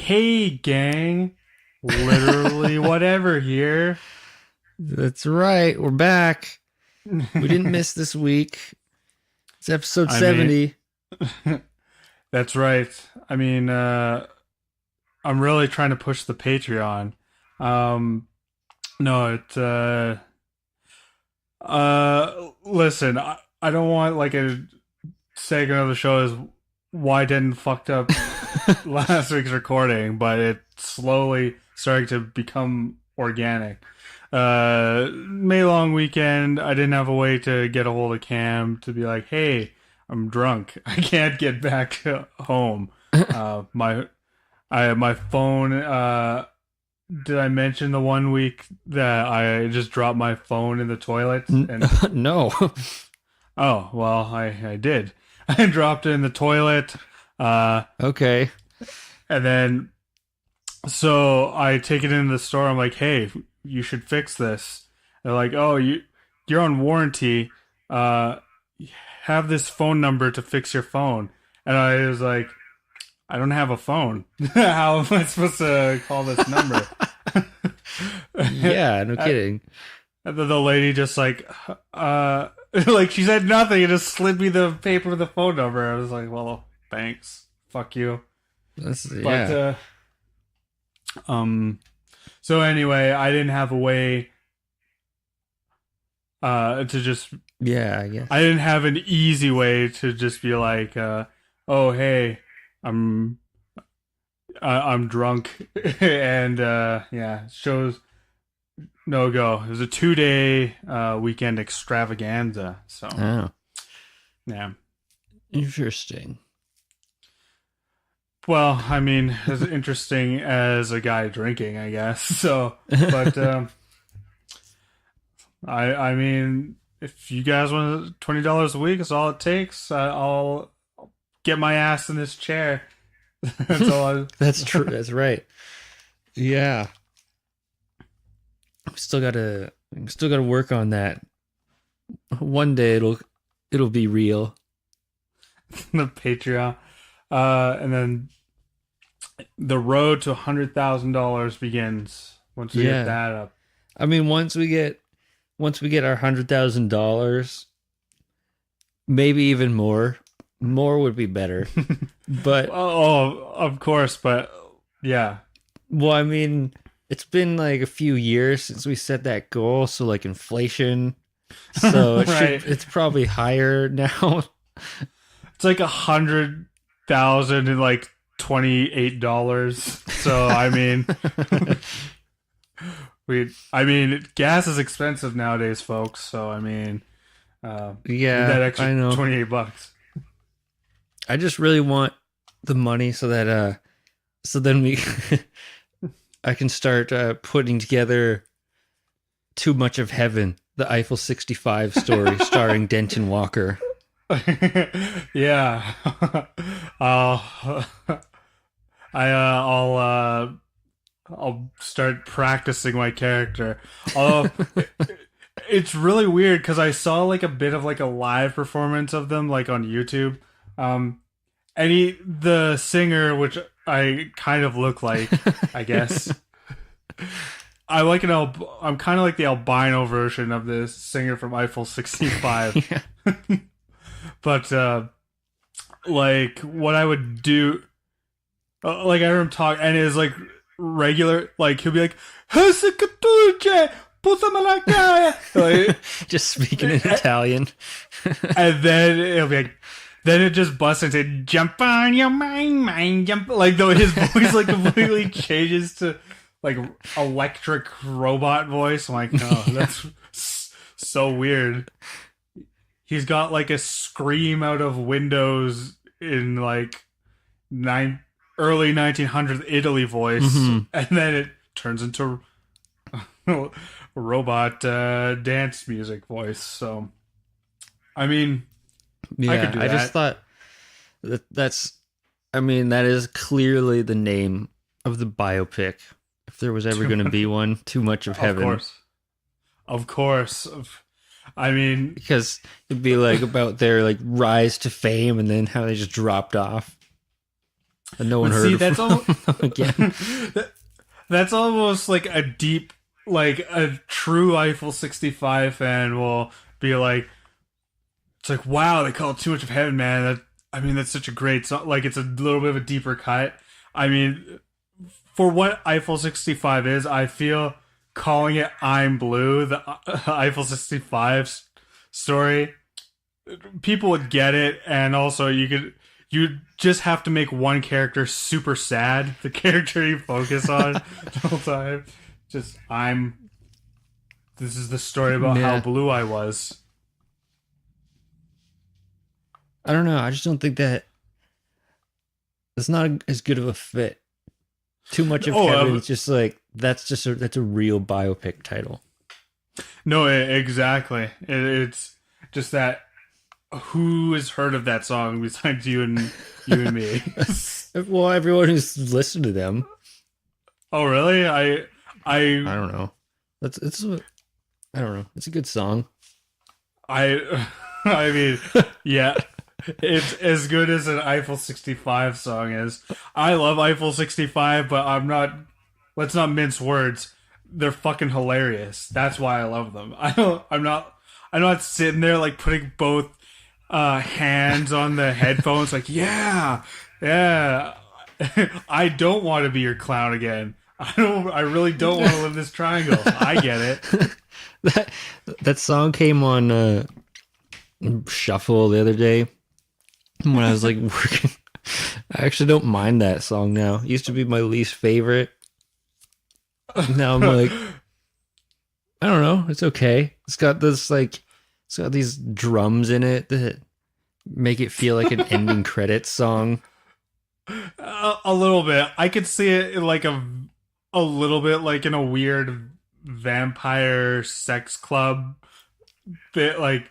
Hey, gang. Literally whatever here. That's right. We're back. We didn't miss this week. It's episode I mean, 70. that's right. I mean, I'm really trying to push the Patreon. Um, no, listen, I don't want like a segment of the show is why didn't fucked up last week's recording, but it's slowly starting to become organic. May long weekend, I didn't have a way to get a hold of Cam to be like, hey, I'm drunk. I can't get back home. My phone, did I mention the one week that I just dropped my phone in the toilet and No. oh, well, I did. I dropped it in the toilet. Uh, Okay. and then so I take it into the store. I'm like, hey, you should fix this. They're like, oh, you're on warranty. Uh, have this phone number to fix your phone. And I was like, I don't have a phone. How am I supposed to call this number? Yeah, no kidding. And then the lady just like she said nothing and just slid me the paper with the phone number. I was like, well, thanks. Fuck you. But Yeah. so anyway, I didn't have a way to just Yeah, I guess. I didn't have an easy way to just be like oh hey, I'm I'm drunk and yeah, shows no go. It was a 2-day weekend extravaganza. So Oh, yeah. interesting. Well, I mean, as interesting as a guy drinking, I guess. So, but I mean, if you guys want $20 a week, it's all it takes. I'll get my ass in this chair. That's all. That's true. That's right. Yeah. We still gotta work on that. One day it'll be real. The Patreon, and then the road to $100,000 begins once we get Yeah. that up. I mean, once we get our $100,000, maybe even more. More would be better. But Oh, of course, but yeah. well, I mean, it's been like a few years since we set that goal, so like inflation. So Right. it's probably higher now. It's like 100,000 and like $28. So I mean, I mean, gas is expensive nowadays, folks. So I mean, Yeah, that extra I know. 28 bucks. I just really want the money so that so then we I can start putting together Too Much of Heaven, the Eiffel 65 story starring Denton Walker. Yeah. I'll I'll start practicing my character. Although it's really weird because I saw like a bit of like a live performance of them like on YouTube. Um, the singer, which I kind of look like, I guess. I'm kind of like the albino version of this singer from Eiffel 65. Yeah. But like what I would do, like I heard him talk, and it's like regular, like he'll be like, like, Just speaking in Italian. and then it'll be like, then it just busts into jump on your mind, jump. Like though his voice like completely changes to like electric robot voice. I'm like, oh, that's so weird. He's got like a scream out of windows in like early 1900s Italy voice, Mhm. and then it turns into robot dance music voice. So, I mean, I could Yeah, do I just that. thought I mean, that is clearly the name of the biopic. If there was ever going to be one, Too Much of Of Heaven. course, of course. I mean, Because it'd be like about their like rise to fame and then how they just dropped off. And no one But heard see, of that's all. them again. That's almost like a deep, like a true Eiffel 65 fan will be like, it's like, wow, they call it Too Much of Heaven, man. I mean, that's such a great song. Like, it's a little bit of a deeper cut. I mean, for what Eiffel 65 is, I feel calling it I'm Blue, the Eiffel 65 story, people would get it, and also you just have to make one character super sad, the character you focus on the whole time. Just this is the story about how blue I was. I don't know. I just don't think that it's not as good of a fit. Too Much of Heaven. It's just like that's a real biopic title. No, exactly. It's just that who has heard of that song besides you and me? Well, everyone who's listened to them. Oh, really? I don't know. I don't know. It's a good song. I mean, yeah. It's as good as an Eiffel 65 song is. I love Eiffel 65, but let's not mince words. They're fucking hilarious. That's why I love them. I'm not sitting there like putting both hands on the headphones like, yeah. I don't want to be your clown again. I really don't want to live this triangle. I get it. That song came on Shuffle the other day when I was like working. I actually don't mind that song now. It used to be my least favorite. Now I'm like, I don't know. It's okay. It's got these drums in it that make it feel like an ending credits song. A little bit. I could see it in like a little bit like in a weird vampire sex club bit, like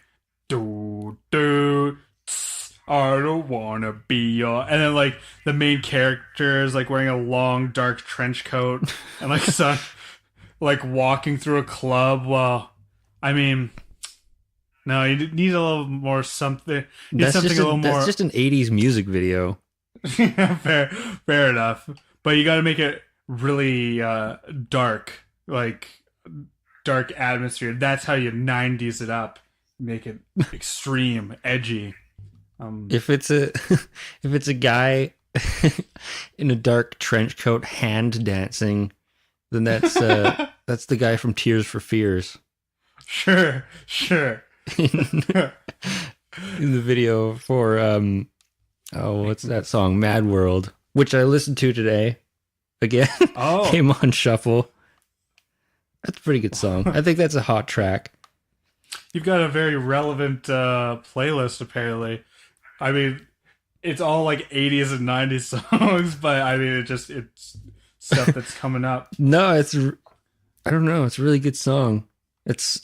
do I don't wanna be your, and then like the main character is like wearing a long dark trench coat and like like walking through a club. Well, I mean, no, you need a little more something. That's just an 80s music video. fair enough. But you got to make it really dark, like dark atmosphere. That's how you 90s it up. Make it extreme, edgy. If it's a guy in a dark trench coat hand dancing, then that's the guy from Tears for Fears. Sure. In the video for what's that song, Mad World, which I listened to today again. Came on shuffle. That's a pretty good song. I think that's a hot track. You've got a very relevant playlist, apparently. I mean, it's all like 80s and 90s songs, but I mean, it's stuff that's coming up. No, I don't know. It's a really good song. It's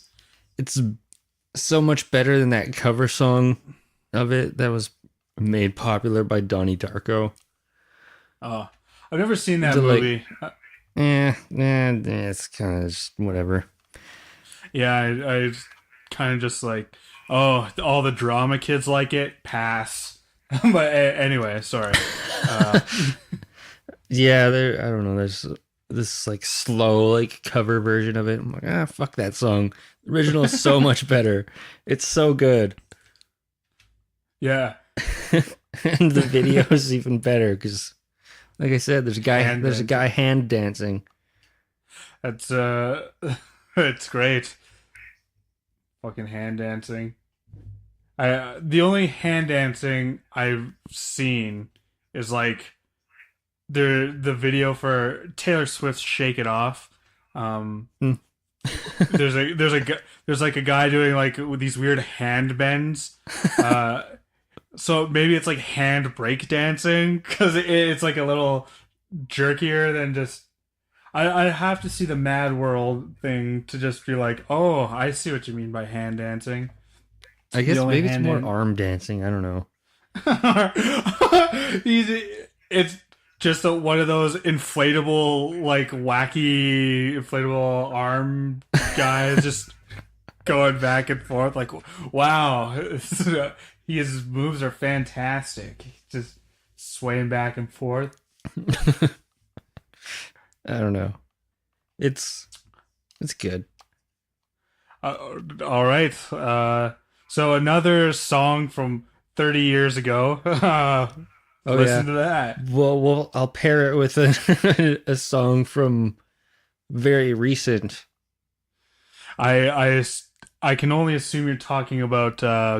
so much better than that cover song of it that was made popular by Donnie Darko. Oh, I've never seen that movie. It's kind of just whatever. Yeah, I kind of just like, oh, all the drama kids like it. Pass. But anyway, sorry. Yeah, I don't know. There's this like slow like cover version of it. I'm like, fuck that song. The original is so much better. It's so good. Yeah. And the video is even better because, like I said, there's a guy hand dancing. That's it's great. Fucking hand dancing. The only hand dancing I've seen is like the video for Taylor Swift's "Shake It Off." There's like a guy doing like these weird hand bends. So maybe it's like hand break dancing because it's like a little jerkier than just. I have to see the Mad World thing to just be like, oh, I see what you mean by hand dancing. I guess maybe it's more arm dancing. I don't know. It's just one of those inflatable, like wacky inflatable arm guys just going back and forth. Like, wow, his moves are fantastic. Just swaying back and forth. I don't know. It's good. All right. So another song from 30 years ago. Listen to that. Well, I'll pair it with a song from very recent. I can only assume you're talking about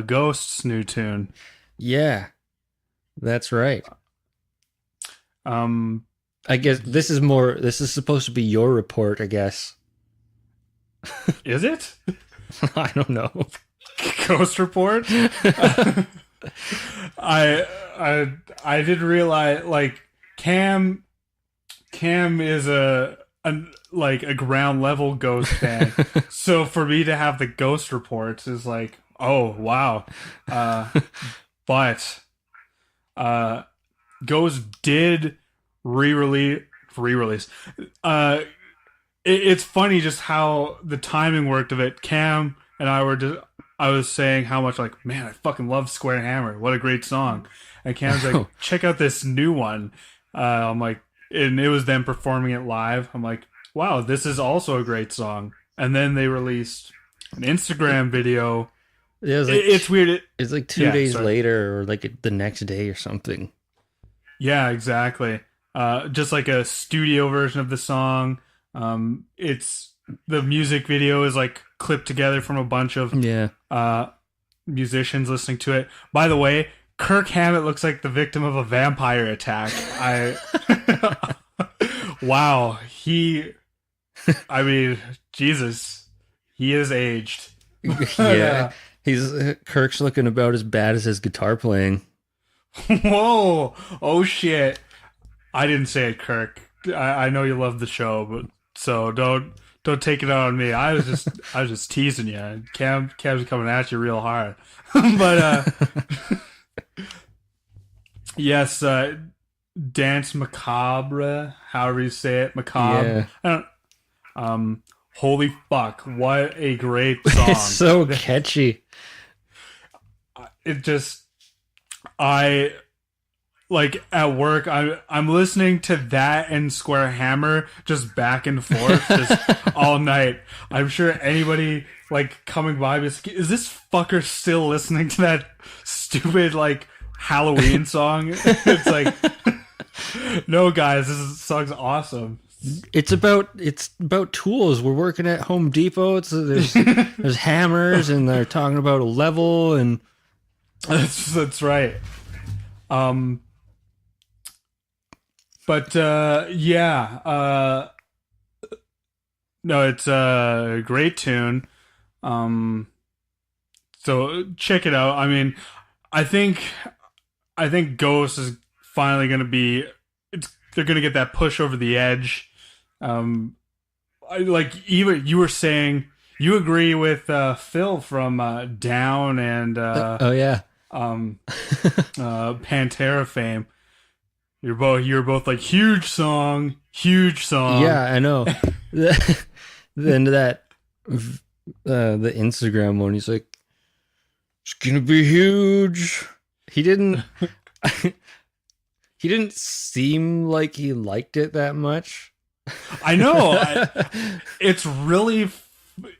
Ghost's new tune. Yeah, that's right. I guess this is supposed to be your report, I guess. Is it? I don't know. Ghost report? I didn't realize, like, Cam is a ground level Ghost fan. So for me to have the Ghost reports is like, oh wow. But Ghost did re-release. It's funny just how the timing worked of it. Cam and I was saying how much, like, man, I fucking love Square Hammer. What a great song. And Cam's like, check out this new one. I'm like, and it was them performing it live. I'm like, wow, this is also a great song. And then they released an Instagram video. Yeah, it's weird. It's like 2 days later, or like the next day or something. Yeah, exactly. Just like a studio version of the song. It's the music video is like clipped together from a bunch of musicians listening to it. By the way, Kirk Hammett looks like the victim of a vampire attack. Wow, I mean, Jesus, he is aged. Yeah, Kirk's looking about as bad as his guitar playing. Whoa, oh shit. I didn't say it, Kirk. I know you love the show, but so don't take it out on me. I was just teasing you. Cam's coming at you real hard. But yes, Dance Macabre, however you say it, Macabre. Yeah. Holy fuck, what a great song. It's so catchy. It just, like, at work, I'm listening to that and Square Hammer just back and forth just all night. I'm sure anybody, like, coming by is like, is this fucker still listening to that stupid, like, Halloween song? It's like, no, guys, this song's awesome. It's about tools. We're working at Home Depot. There's hammers, and they're talking about a level, and that's right. But yeah, no, it's a great tune. So check it out. I mean, I think Ghost is finally going to be. They're going to get that push over the edge. Like, even you were saying, you agree with Phil from Down and Pantera fame. You're both like, huge song. Yeah, I know. Then that the Instagram one, he's like, it's gonna be huge. He didn't seem like he liked it that much. I know. It's really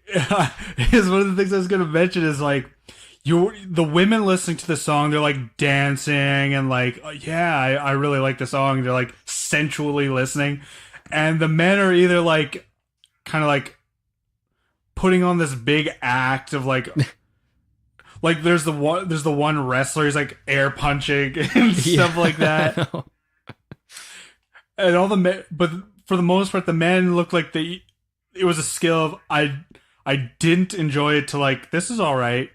is one of the things I was going to mention is, like, the women listening to the song, they're like dancing and like, yeah, I really like the song. They're like sensually listening, and the men are either like kind of like putting on this big act of like like there's the one wrestler, he's like air punching and stuff like that. And all the men, but for the most part, the men look like it was a skill of, I didn't enjoy it to, like, this is all right.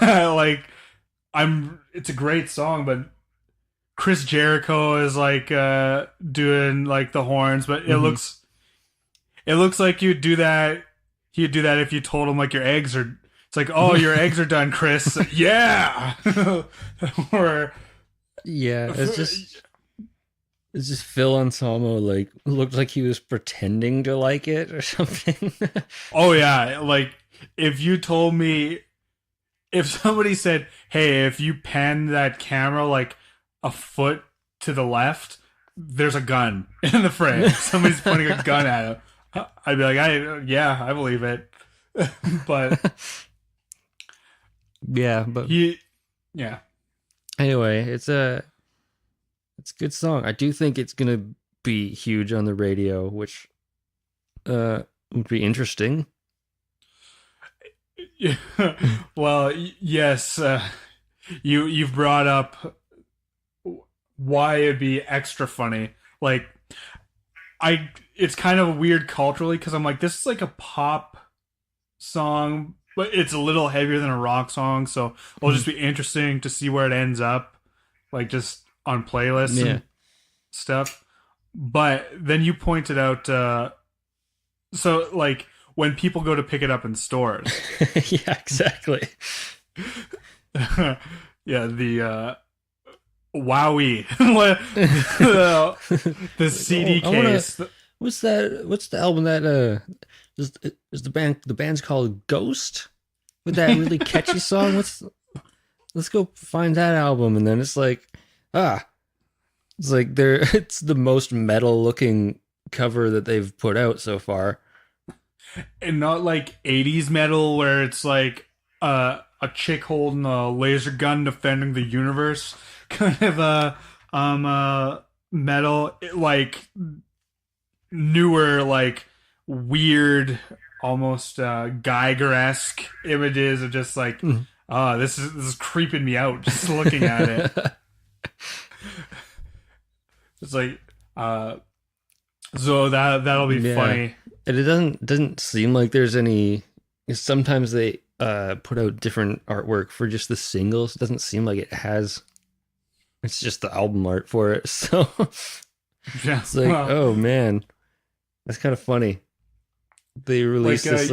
Like, it's a great song, but Chris Jericho is like doing like the horns, but it looks like he'd do that if you told him, like, your eggs are, it's like, oh, your eggs are done, Chris. Yeah. Or yeah, it's just Phil Anselmo, like, looked like he was pretending to like it or something. Oh yeah, like, if you told me, if somebody said, hey, if you pan that camera like a foot to the left, there's a gun in the frame. Somebody's pointing a gun at him. I'd be like, I believe it. But yeah, but yeah. Anyway, it's a good song. I do think it's gonna be huge on the radio, which would be interesting. Well, yes, you've brought up why it'd be extra funny. Like, it's kind of weird culturally because I'm like, this is like a pop song, but it's a little heavier than a rock song, so it'll just be interesting to see where it ends up, like just on playlists and stuff. But then you pointed out, so like when people go to pick it up in stores. Yeah, exactly. Yeah, the Wowie, the CD case. What's that? What's the album that is the band? The band's called Ghost, with that really catchy song. Let's go find that album, and then it's like it's like it's the most metal looking cover that they've put out so far, and not like 80s metal where it's like a chick holding a laser gun defending the universe kind of metal, like newer, like weird, almost Geiger-esque images of just like, this is creeping me out just looking at it. It's like, so that'll be funny. And it doesn't seem like there's any. Sometimes they put out different artwork for just the singles. It doesn't seem like it has. It's just the album art for it. So yeah, it's like, oh man, that's kind of funny. They released this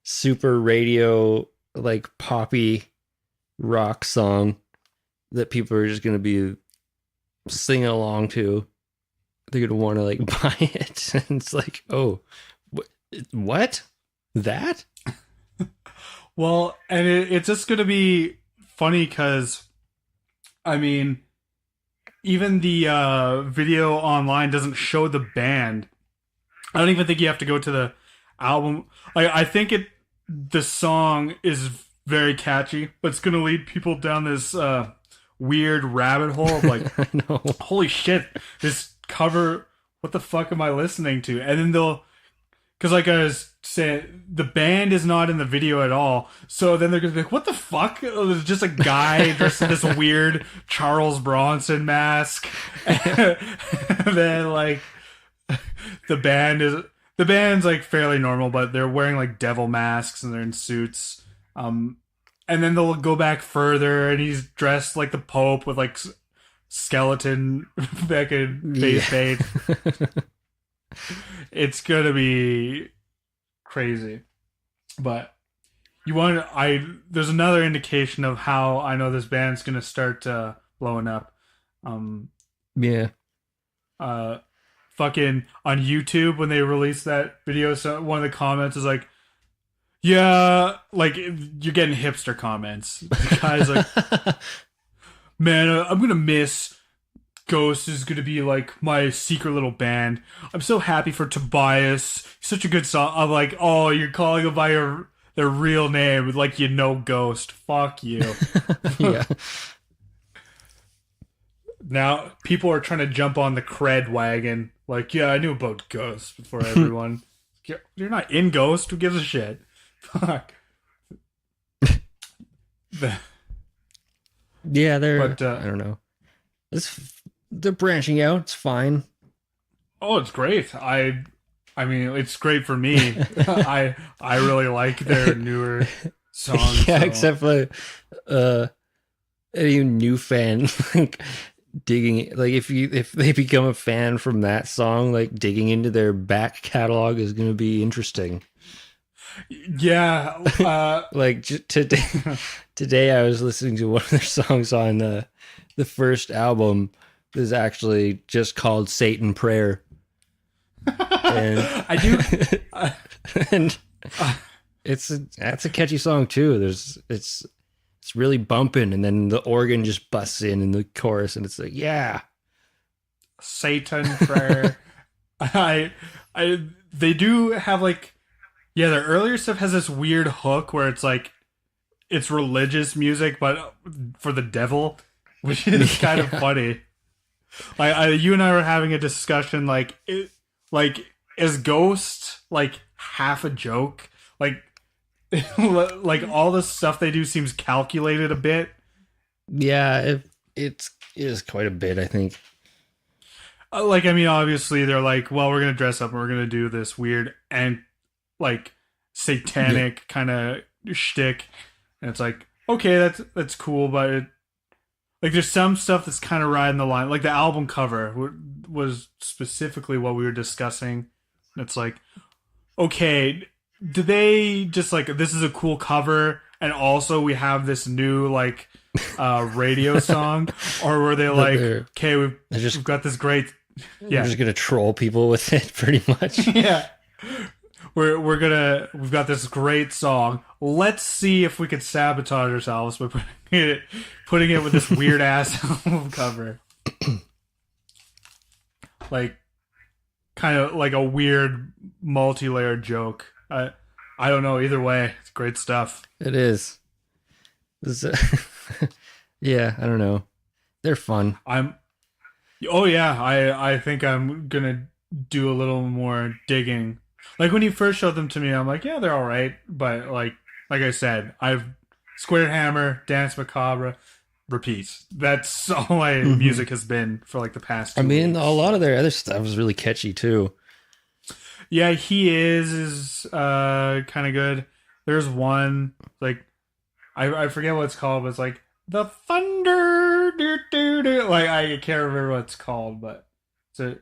super radio, like poppy rock song that people are just gonna be singing along to. They're gonna want to like buy it, and it's like, oh, what? That? Well, and it's just gonna be funny because, I mean, even the video online doesn't show the band. I don't even think you have to go to the album. I think the song is very catchy, but it's gonna lead people down this weird rabbit hole of like, I know. Holy shit, this cover, what the fuck am I listening to? And then they'll, because like I was saying, the band is not in the video at all, so then they're gonna be like, what the fuck? There's just a guy dressed in this weird Charles Bronson mask. And then like the band's like fairly normal, but they're wearing like devil masks and they're in suits. And then they'll go back further and he's dressed like the Pope with like skeleton fucking face paint. It's gonna be crazy. But there's another indication of how I know this band's gonna start blowing up. Fucking on YouTube when they released that video, so one of the comments is like, yeah, like you're getting hipster comments. The guy's like, man, I'm gonna miss Ghost is gonna be like my secret little band. I'm so happy for Tobias. He's such a good song. I'm like, oh, you're calling him by their real name, like you know Ghost. Fuck you. Yeah. Now people are trying to jump on the cred wagon. Like, yeah, I knew about Ghost before everyone. You're not in Ghost. Who gives a shit? Fuck. Yeah, they're. I don't know. They're branching out. It's fine. Oh, it's great. I mean, it's great for me. I really like their newer songs. Yeah, so. Except for any new fan like digging, like if they become a fan from that song, like digging into their back catalog is going to be interesting. Yeah, like today I was listening to one of their songs on the first album. Is actually just called Satan Prayer, and I do, and that's a catchy song too. It's really bumping, and then the organ just busts in the chorus, and it's like, yeah, Satan prayer. I they do have like, yeah, their earlier stuff has this weird hook where it's like it's religious music but for the devil, which is kind of funny. You and I were having a discussion like is Ghost like half a joke? Like like all the stuff they do seems calculated a bit. Yeah, it is quite a bit, I think. Like, I mean, obviously they're like, well, we're gonna dress up and we're gonna do this weird and like satanic kind of shtick, and it's like, okay, that's cool, but like there's some stuff that's kind of riding the line. Like the album cover was specifically what we were discussing. It's like, okay, did they just like, this is a cool cover, and also we have this new like radio song, or were they like, okay, we've got this great, we're just gonna troll people with it pretty much. Yeah, we've got this great song, let's see if we could sabotage ourselves by putting it with this weird ass album cover. Like kind of like a weird multi-layered joke. I don't know, either way it's great stuff. It is. Yeah, I don't know, they're fun. I think I'm gonna do a little more digging. Like when you first showed them to me, I'm like, yeah, they're all right, but like I said, I've Square Hammer, Dance Macabre, repeat. That's all my music has been for like the past 2 weeks. A lot of their other stuff was really catchy too. Yeah, he is kind of good. There's one like I forget what it's called, but it's like the thunder, like I can't remember what it's called, but it's a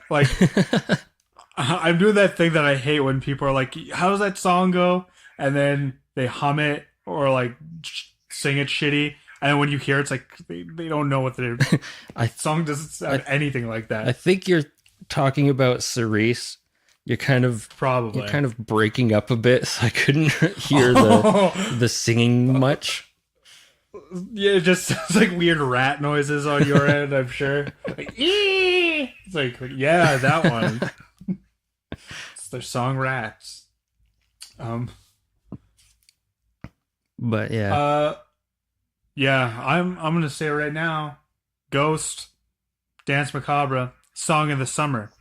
like I'm doing that thing that I hate when people are like, how does that song go? And then they hum it or like sing it shitty. And then when you hear it, it's like they don't know what they're... song doesn't sound anything like that. I think you're talking about Cerise. You're kind of breaking up a bit, so I couldn't hear the singing much. Yeah, it just sounds like weird rat noises on your end, I'm sure. Like, it's like, yeah, that one. It's their song Rats. But yeah. Yeah, I'm gonna say right now, Ghost, Dance Macabre, Song of the Summer.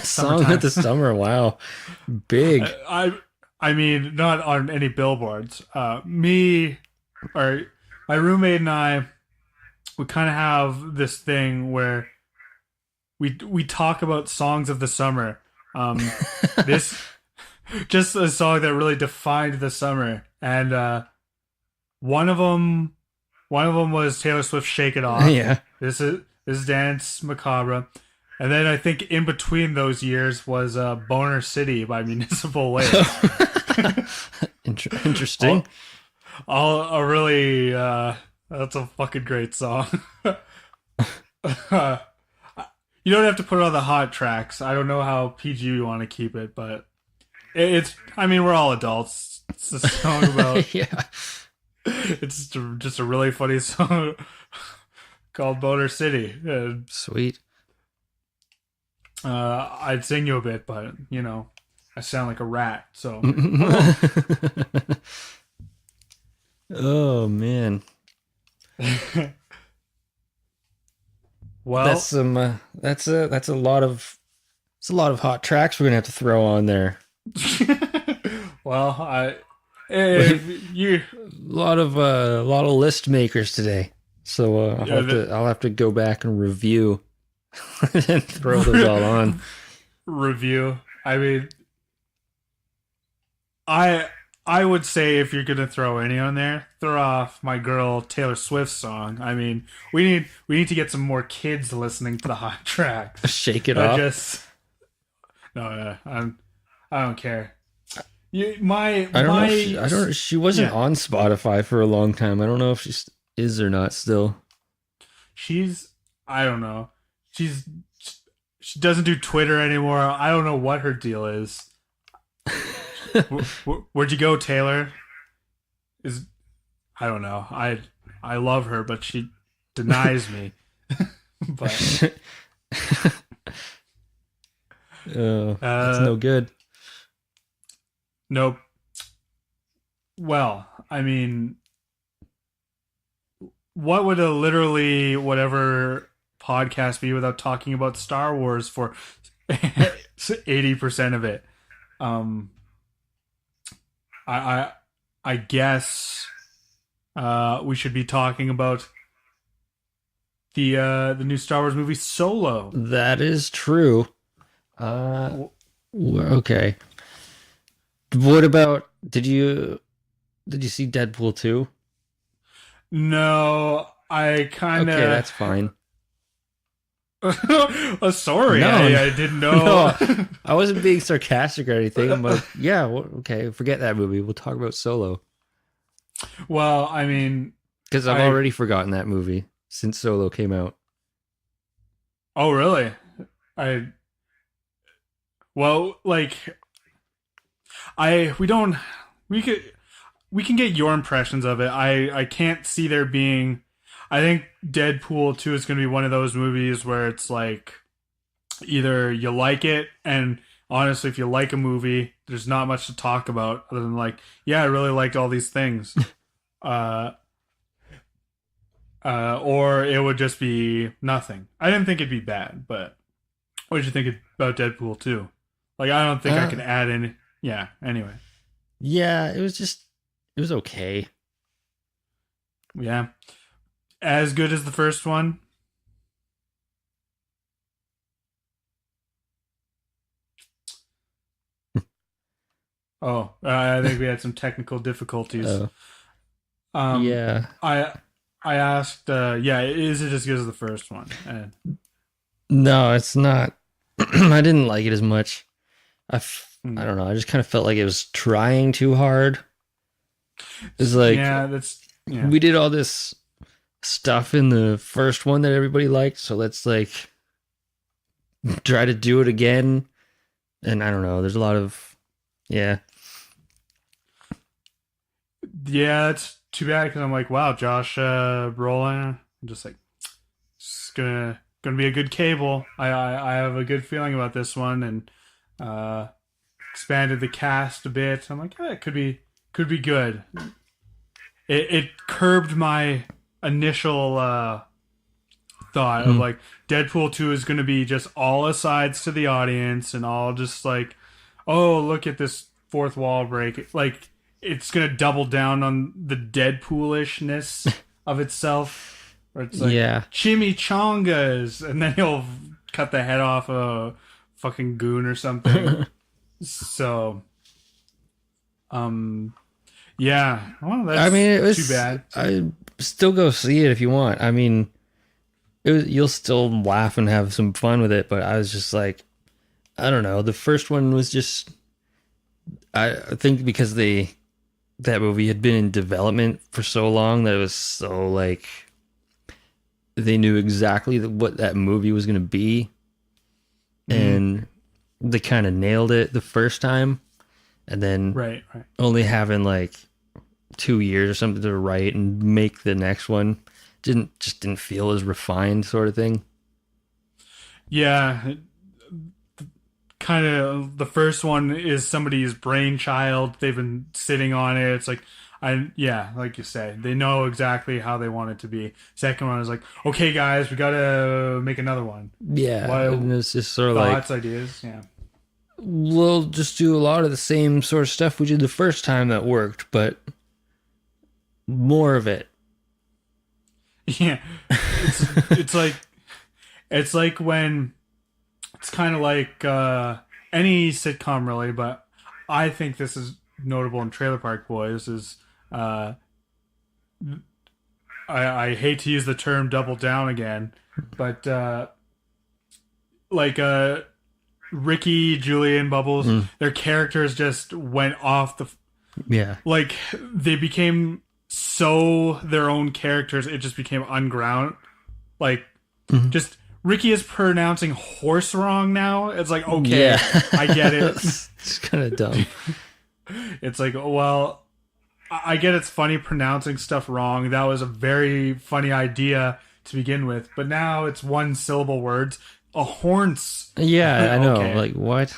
Song of the Summer, wow. Big. I mean, not on any billboards. My roommate and I, we kind of have this thing where we talk about songs of the summer. This just a song that really defined the summer, and one of them was Taylor Swift's "Shake It Off." Yeah. This is Dance Macabre, and then I think in between those years was "Boner City" by Municipal Waste. Interesting. That's a fucking great song. You don't have to put it on the hot tracks. I don't know how PG you want to keep it, but I mean, we're all adults. It's a song about... Yeah. It's just a really funny song called Boner City. Sweet. I'd sing you a bit, but, you know, I sound like a rat, so... Oh, man. Well, that's a lot of hot tracks we're gonna have to throw on there. Well, a lot of list makers today, so I'll have to go back and review and throw those all on. Review. I mean, I would say if you're gonna throw any on there, throw off my girl Taylor Swift's song. I mean, we need to get some more kids listening to the hot tracks. Shake It Off. I don't care. She wasn't on Spotify for a long time. I don't know if she is or not still. I don't know. She doesn't do Twitter anymore. I don't know what her deal is. Where'd you go, Taylor? I don't know. I love her, but she denies me. But It's no good. nope. Well, I mean, what would a literally whatever podcast be without talking about Star Wars for 80% of it? Um, I, I, I guess we should be talking about the new Star Wars movie Solo. That is true. Okay. What about did you see Deadpool 2? No, I kind Okay, of. that's fine. Oh, sorry, No, I didn't know. no, I wasn't being sarcastic or anything. I'm like, yeah, well, okay, forget that movie. We'll talk about Solo Well, I mean, because I've I. already forgotten that movie since Solo came out. Oh, really? I. Well, like, I. We don't. We could. We can get your impressions of it. I can't see there being. I think Deadpool 2 is going to be one of those movies where it's like either you like it, and honestly, if you like a movie, there's not much to talk about other than like, yeah, I really liked all these things. uh, or it would just be nothing. I didn't think it'd be bad, but what did you think about Deadpool 2? Like, I don't think I can add any. Yeah, anyway. Yeah, it was okay. Yeah. As good as the first one. Oh, I think we had some technical difficulties. Uh, Um, yeah, I I asked, yeah, is it as good as the first one? And no, it's not. I didn't like it as much. I hmm. don't know. I just kind of felt like it was trying too hard. It's like Yeah, that's yeah, we did all this stuff in the first one that everybody liked, so let's like try to do it again. And I don't know. There's a lot of yeah. yeah. It's too bad because I'm like, wow, Josh Brolin. I'm just like, it's gonna be a good cable. I have a good feeling about this one, and uh, expanded the cast a bit. I'm like, it could be good. It curbed my initial thought of Mm, like Deadpool 2 is going to be just all asides to the audience and all just like, oh, look at this fourth wall break. Like, it's going to double down on the Deadpoolishness of itself. Where it's like, yeah. chimichangas, and then he'll cut the head off a fucking goon or something. So, um, yeah. Well, I mean, that's it too was. bad. I still go see it if you want. I mean, you'll still laugh and have some fun with it. But I was just like, I don't know. The first one was just. I think because that movie had been in development for so long that it was so like they knew exactly what that movie was going to be, Mhm. and they kind of nailed it the first time, and then Right, right. only having like 2 years or something to write and make the next one didn't feel as refined sort of thing. Yeah, kind of the first one is somebody's brainchild. They've been sitting on it. It's like yeah, like you say, they know exactly how they want it to be. Second one is like, okay, guys, we gotta make another one. Yeah, What and it's just sort of like thoughts, ideas? Yeah, we'll just do a lot of the same sort of stuff we did the first time that worked, but more of it. yeah. It's like when it's kind of like any sitcom really, but I think this is notable in Trailer Park Boys is uh, I hate to use the term double down again, but like Ricky, Julian, Bubbles, Mm, their characters just went off the yeah. like they became so their own characters. It just became unground. Like Mhm. just Ricky is pronouncing horse wrong now. It's like okay, Yeah. I get it. It's kind of dumb. It's like, well, I get it's funny pronouncing stuff wrong. That was a very funny idea to begin with, but now it's one syllable words. A horns. Yeah, I know. Okay. Like, what?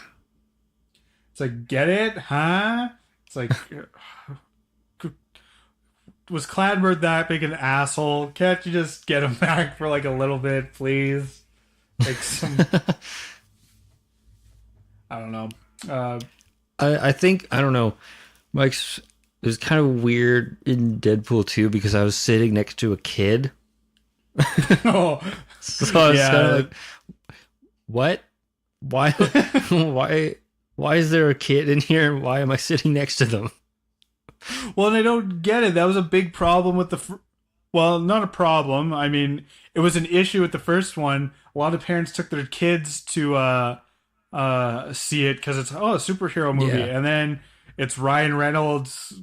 It's like, get it? Huh? It's like, was Cladbird that big an asshole? Can't you just get him back for like a little bit, please? Like some, I don't know. I think, I don't know. Mike's, it was kind of weird in Deadpool 2 because I was sitting next to a kid. Oh, So I was yeah. kind of like, what? Why? Why is there a kid in here? And why am I sitting next to them? Well, and I don't get it. That was a big problem with the. Well, not a problem. I mean, it was an issue with the first one. A lot of parents took their kids to see it because it's a superhero movie, Yeah. and then it's Ryan Reynolds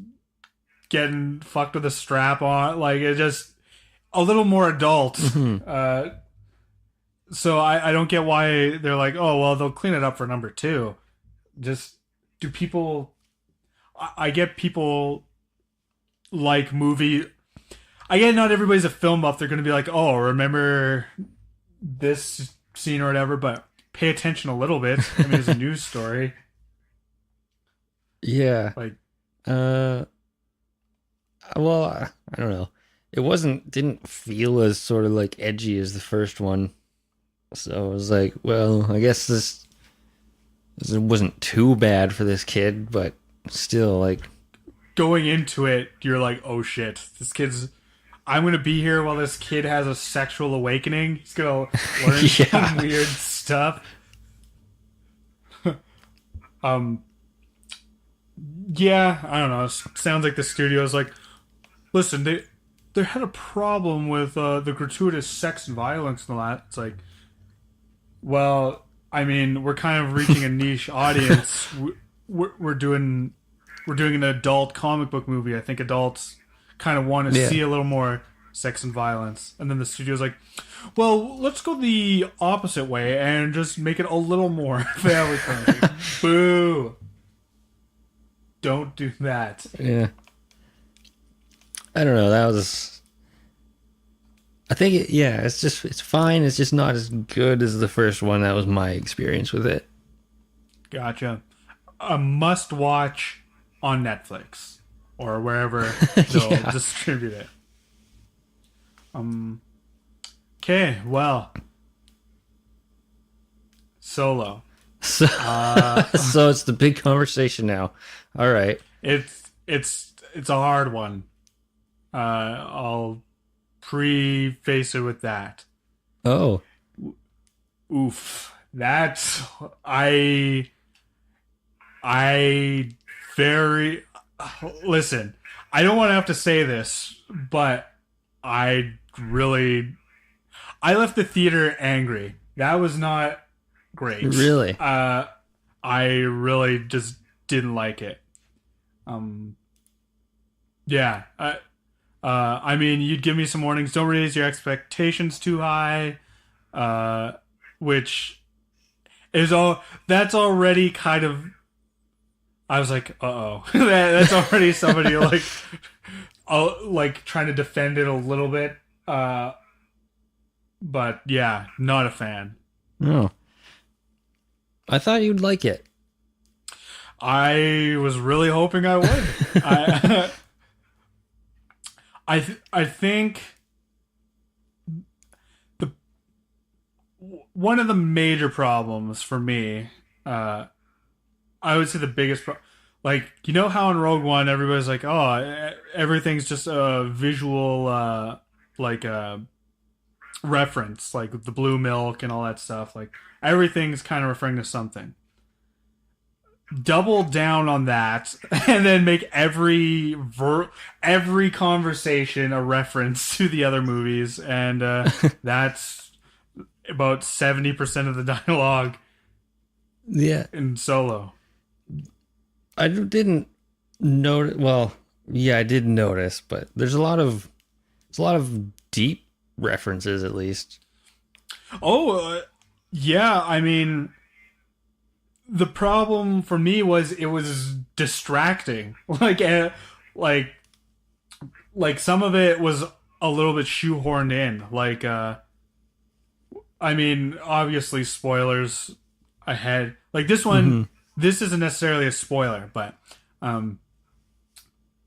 getting fucked with a strap on. Like it just a little more adult. So I don't get why they're like, oh well, they'll clean it up for number 2. Just do people? I get people like movie. I get not everybody's a film buff. They're going to be like, oh, remember this scene or whatever, but pay attention a little bit. I mean, it's a news story. Yeah. Like, Well, I don't know. It didn't feel as sort of like edgy as the first one. So I was like, well, I guess this wasn't too bad for this kid, but still, like, going into it, you're like, oh shit, this kid's. I'm gonna be here while this kid has a sexual awakening. He's gonna learn Yeah. some weird stuff. Yeah, I don't know. It sounds like the studio's like, listen, they had a problem with the gratuitous sex and violence and all that. It's like, well, I mean, we're kind of reaching a niche audience. We're doing an adult comic book movie. I think adults kind of want to see a little more sex and violence. And then the studio's like, well, let's go the opposite way and just make it a little more family friendly. Boo. Don't do that. yeah. I don't know. That was. I think it's fine. It's just not as good as the first one. That was my experience with it. Gotcha. A must watch on Netflix or wherever they'll Yeah. distribute it. Okay, well, Solo. So, so it's the big conversation now. All right. It's a hard one. I'll preface it with that. Oh. Oof. That's very listen. I don't want to have to say this, but I left the theater angry. That was not great. Really? I really just didn't like it. Yeah. I mean, you'd give me some warnings. Don't raise your expectations too high. Which is that's already kind of. I was like, uh-oh. That's already somebody like trying to defend it a little bit. But yeah, not a fan. Oh. I thought you'd like it. I was really hoping I would. I think one of the major problems for me, I would say the biggest like, you know how in Rogue One everybody's like, oh, everything's just a visual reference, like the blue milk and all that stuff. Like everything's kind of referring to something. Double down on that, and then make every conversation a reference to the other movies, and that's about 70% of the dialogue. Yeah. In Solo. I didn't notice. Well, yeah, I did notice, but there's a lot of deep references, at least. Oh, yeah. I mean, the problem for me was it was distracting. Like some of it was a a little bit shoehorned in. Like, I mean, obviously spoilers ahead. Like this one, Mhm. this isn't necessarily a spoiler, but um,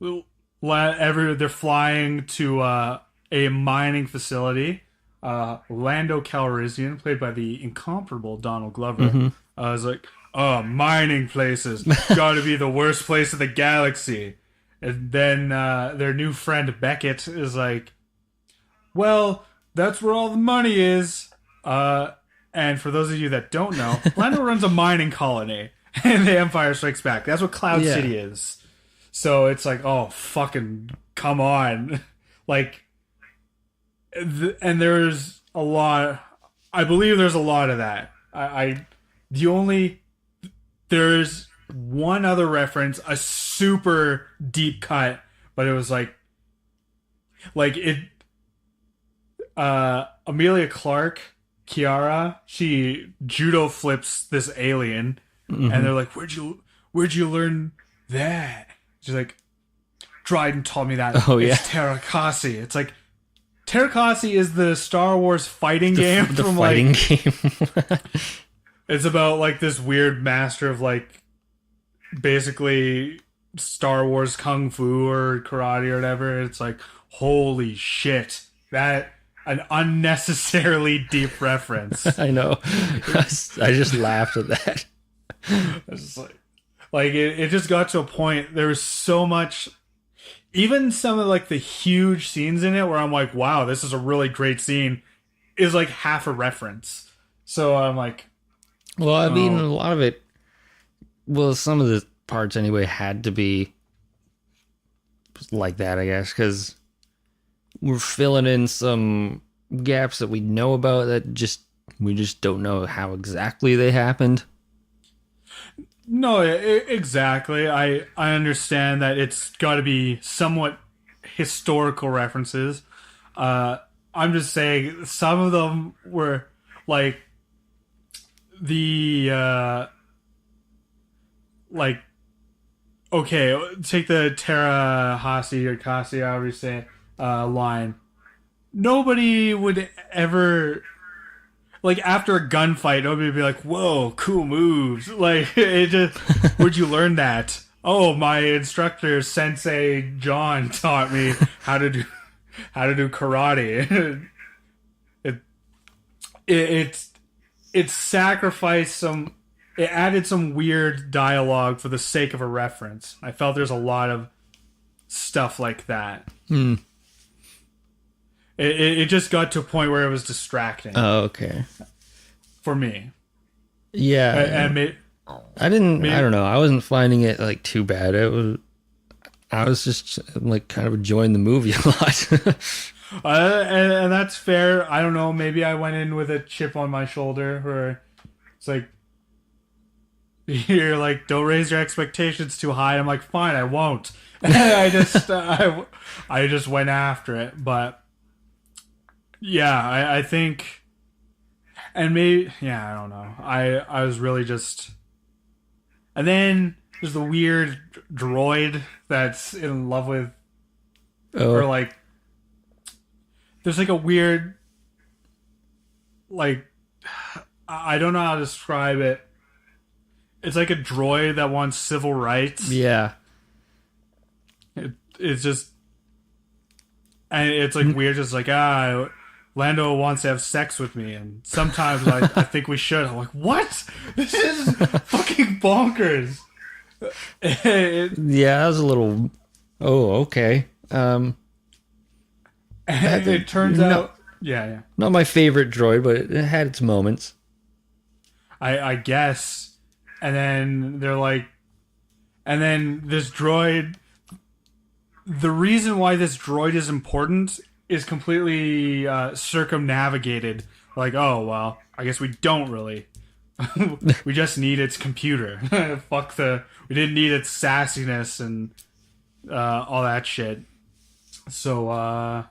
they're flying to a mining facility. Lando Calrissian, played by the incomparable Donald Glover, Mhm. was like, "Oh, mining places got to be the worst place in the galaxy." And then their new friend Beckett is like, "Well, that's where all the money is." And for those of you that don't know, Lando runs a mining colony in The Empire Strikes Back. That's what Cloud Yeah. City is. So it's like, oh, fucking come on. Like, and there's a lot, I believe there's a lot of that. The only, there's one other reference, a super deep cut, but it was like it, Amelia Clark, Kiara, she judo flips this alien, and Mhm. they're like, where'd you learn that? She's like, Dryden taught me that. Oh, yeah. It's Terakasi. It's like, Terakasi is the Star Wars fighting game The from fighting like, game. it's about like this weird master of like basically Star Wars kung fu or karate or whatever. It's like, holy shit, that an unnecessarily deep reference. I know. I just laughed at that. It's just like it just got to a point. There was so much, even some of like the huge scenes in it where I'm like, wow, this is a really great scene, is like half a reference. So I'm like, Well, I mean, Oh. a lot of it, well, some of the parts anyway had to be like that, I guess, because we're filling in some gaps that we know about that we just don't know how exactly they happened. no, exactly. I understand that it's got to be somewhat historical references. I'm just saying some of them were like the like okay, take the Tara Hasi or Kasi, however you say it, line. Nobody would ever like after a gunfight. Nobody would be like, "Whoa, cool moves!" Like it just, where'd you learn that? Oh, my instructor, Sensei John, taught me how to do karate. it, it's it sacrificed some. It added some weird dialogue for the sake of a reference. I felt there's a lot of stuff like that. Hmm. It just got to a point where it was distracting Oh, okay. for me. Yeah. And I didn't, maybe- I don't know. I wasn't finding it like too bad. I was just like kind of enjoying the movie a lot. and that's fair. I don't know. Maybe I went in with a chip on my shoulder where it's like, you're like, don't raise your expectations too high. I'm like, fine, I won't. And I just went after it. But yeah, I think, and maybe, yeah, I don't know. I was really just, and then there's the weird droid that's in love with, or Oh, like, there's like a weird, like, I don't know how to describe it. It's like a droid that wants civil rights. yeah. It's just, and it's like weird, just like, Lando wants to have sex with me, and sometimes I think we should. I'm like, what? This is fucking bonkers. Yeah, that was a little. Oh, okay. It turns No. out, yeah. Not my favorite droid, but it had its moments. I guess. And then they're like, and then this droid, the reason why this droid is important is completely circumnavigated. Like, oh, well, I guess we don't really. We just need its computer. We didn't need its sassiness and all that shit. So,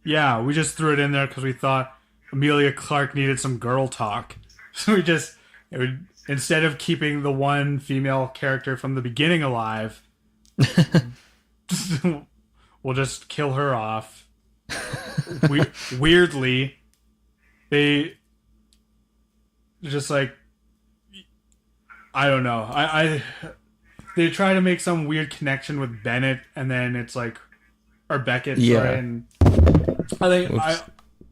yeah, we just threw it in there because we thought Amelia Clark needed some girl talk. So instead of keeping the one female character from the beginning alive, we'll just kill her off. Weirdly, they just like, I don't know. I they try to make some weird connection with Bennett, and then it's like, or Beckett, sorry, Yeah. and I think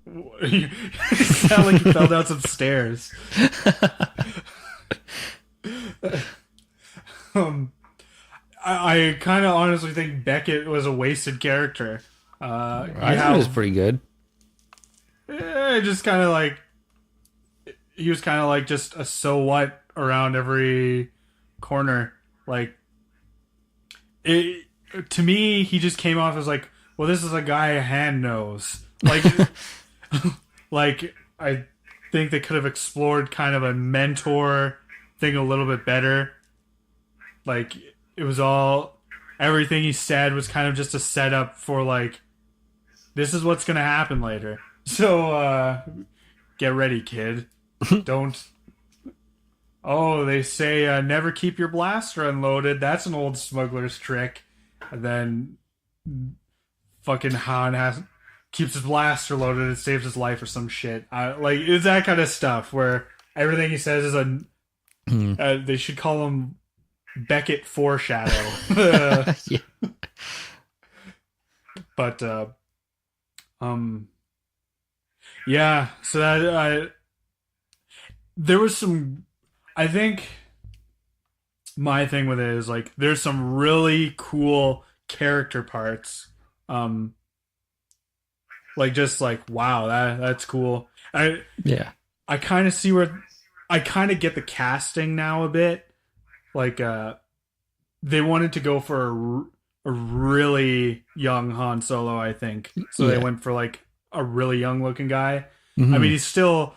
Whoops. you sound like you fell down some stairs. Um, I kind of honestly think Beckett was a wasted character. I thought it was pretty good. Just kind of like, he was kind of like just a so what around every corner. Like, it to me, he just came off as like, well, this is a guy a hand knows. Like, like I think they could have explored kind of a mentor thing a little bit better. Like, it was all, everything he said was kind of just a setup for like, this is what's gonna happen later. So get ready, kid. Don't. Oh, they say never keep your blaster unloaded. That's an old smuggler's trick. And then fucking Han keeps his blaster loaded and saves his life or some shit. Like, it's that kind of stuff where everything he says is a. They should call him Beckett Foreshadow. Yeah. But yeah. So that there was some. I think my thing with it is like, there's some really cool character parts. Like, just like, wow, that's cool. Yeah. I kind of see where, I kind of get the casting now a bit. Like, they wanted to go for a really young Han Solo, I think. So they Yeah. went for like a really young looking guy. Mhm. I mean, he's still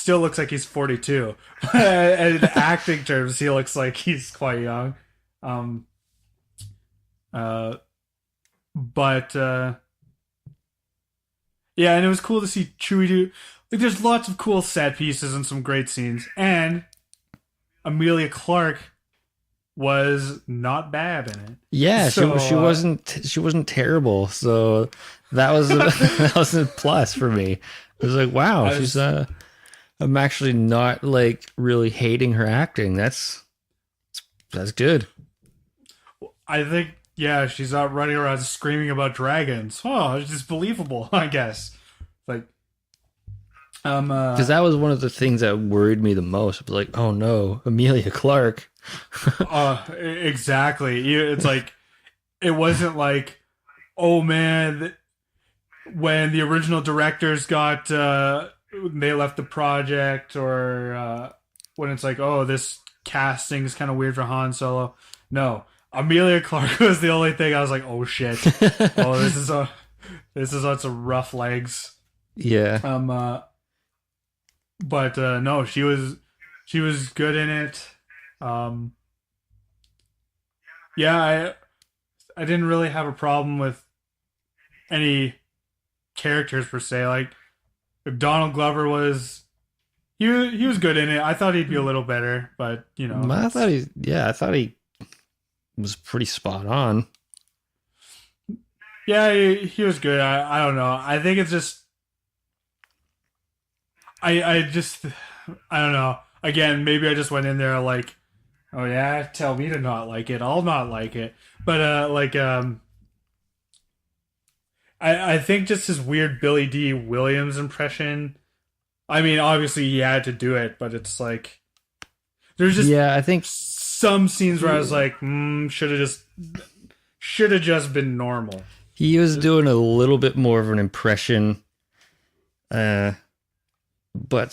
looks like he's 42. In acting terms, he looks like he's quite young. But yeah, and it was cool to see Chewie do. Like, there's lots of cool set pieces and some great scenes, and Amelia Clark was not bad in it. Yeah, So, she wasn't terrible. So that was that was a plus for me. It was like, wow, I was- I'm actually not like really hating her acting. That's good. I think, yeah, she's not running around screaming about dragons. Oh, it's just believable, I guess. Like, Because that was one of the things that worried me the most. It was like, oh no, Amelia Clark. exactly. It's like, it wasn't like, oh man, when the original directors got they left the project, or when it's like, oh, this casting is kind of weird for Han Solo. No, Amelia Clark was the only thing I was like, oh shit, oh, this is on some rough legs. Yeah. But no, she was good in it. Yeah, I didn't really have a problem with any characters per se. Like, Donald Glover was, he was good in it. I thought he'd be a little better, but you know, I thought he was pretty spot on. yeah, he was good. I don't know. I think it's just, I just, I don't know. Again, maybe I just went in there like, oh yeah, tell me to not like it. I'll not like it. But I think just his weird Billy D. Williams impression. I mean, obviously he had to do it, but it's like, there's just Yeah, I think some scenes where I was like, should have just been normal. he was doing a little bit more of an impression. But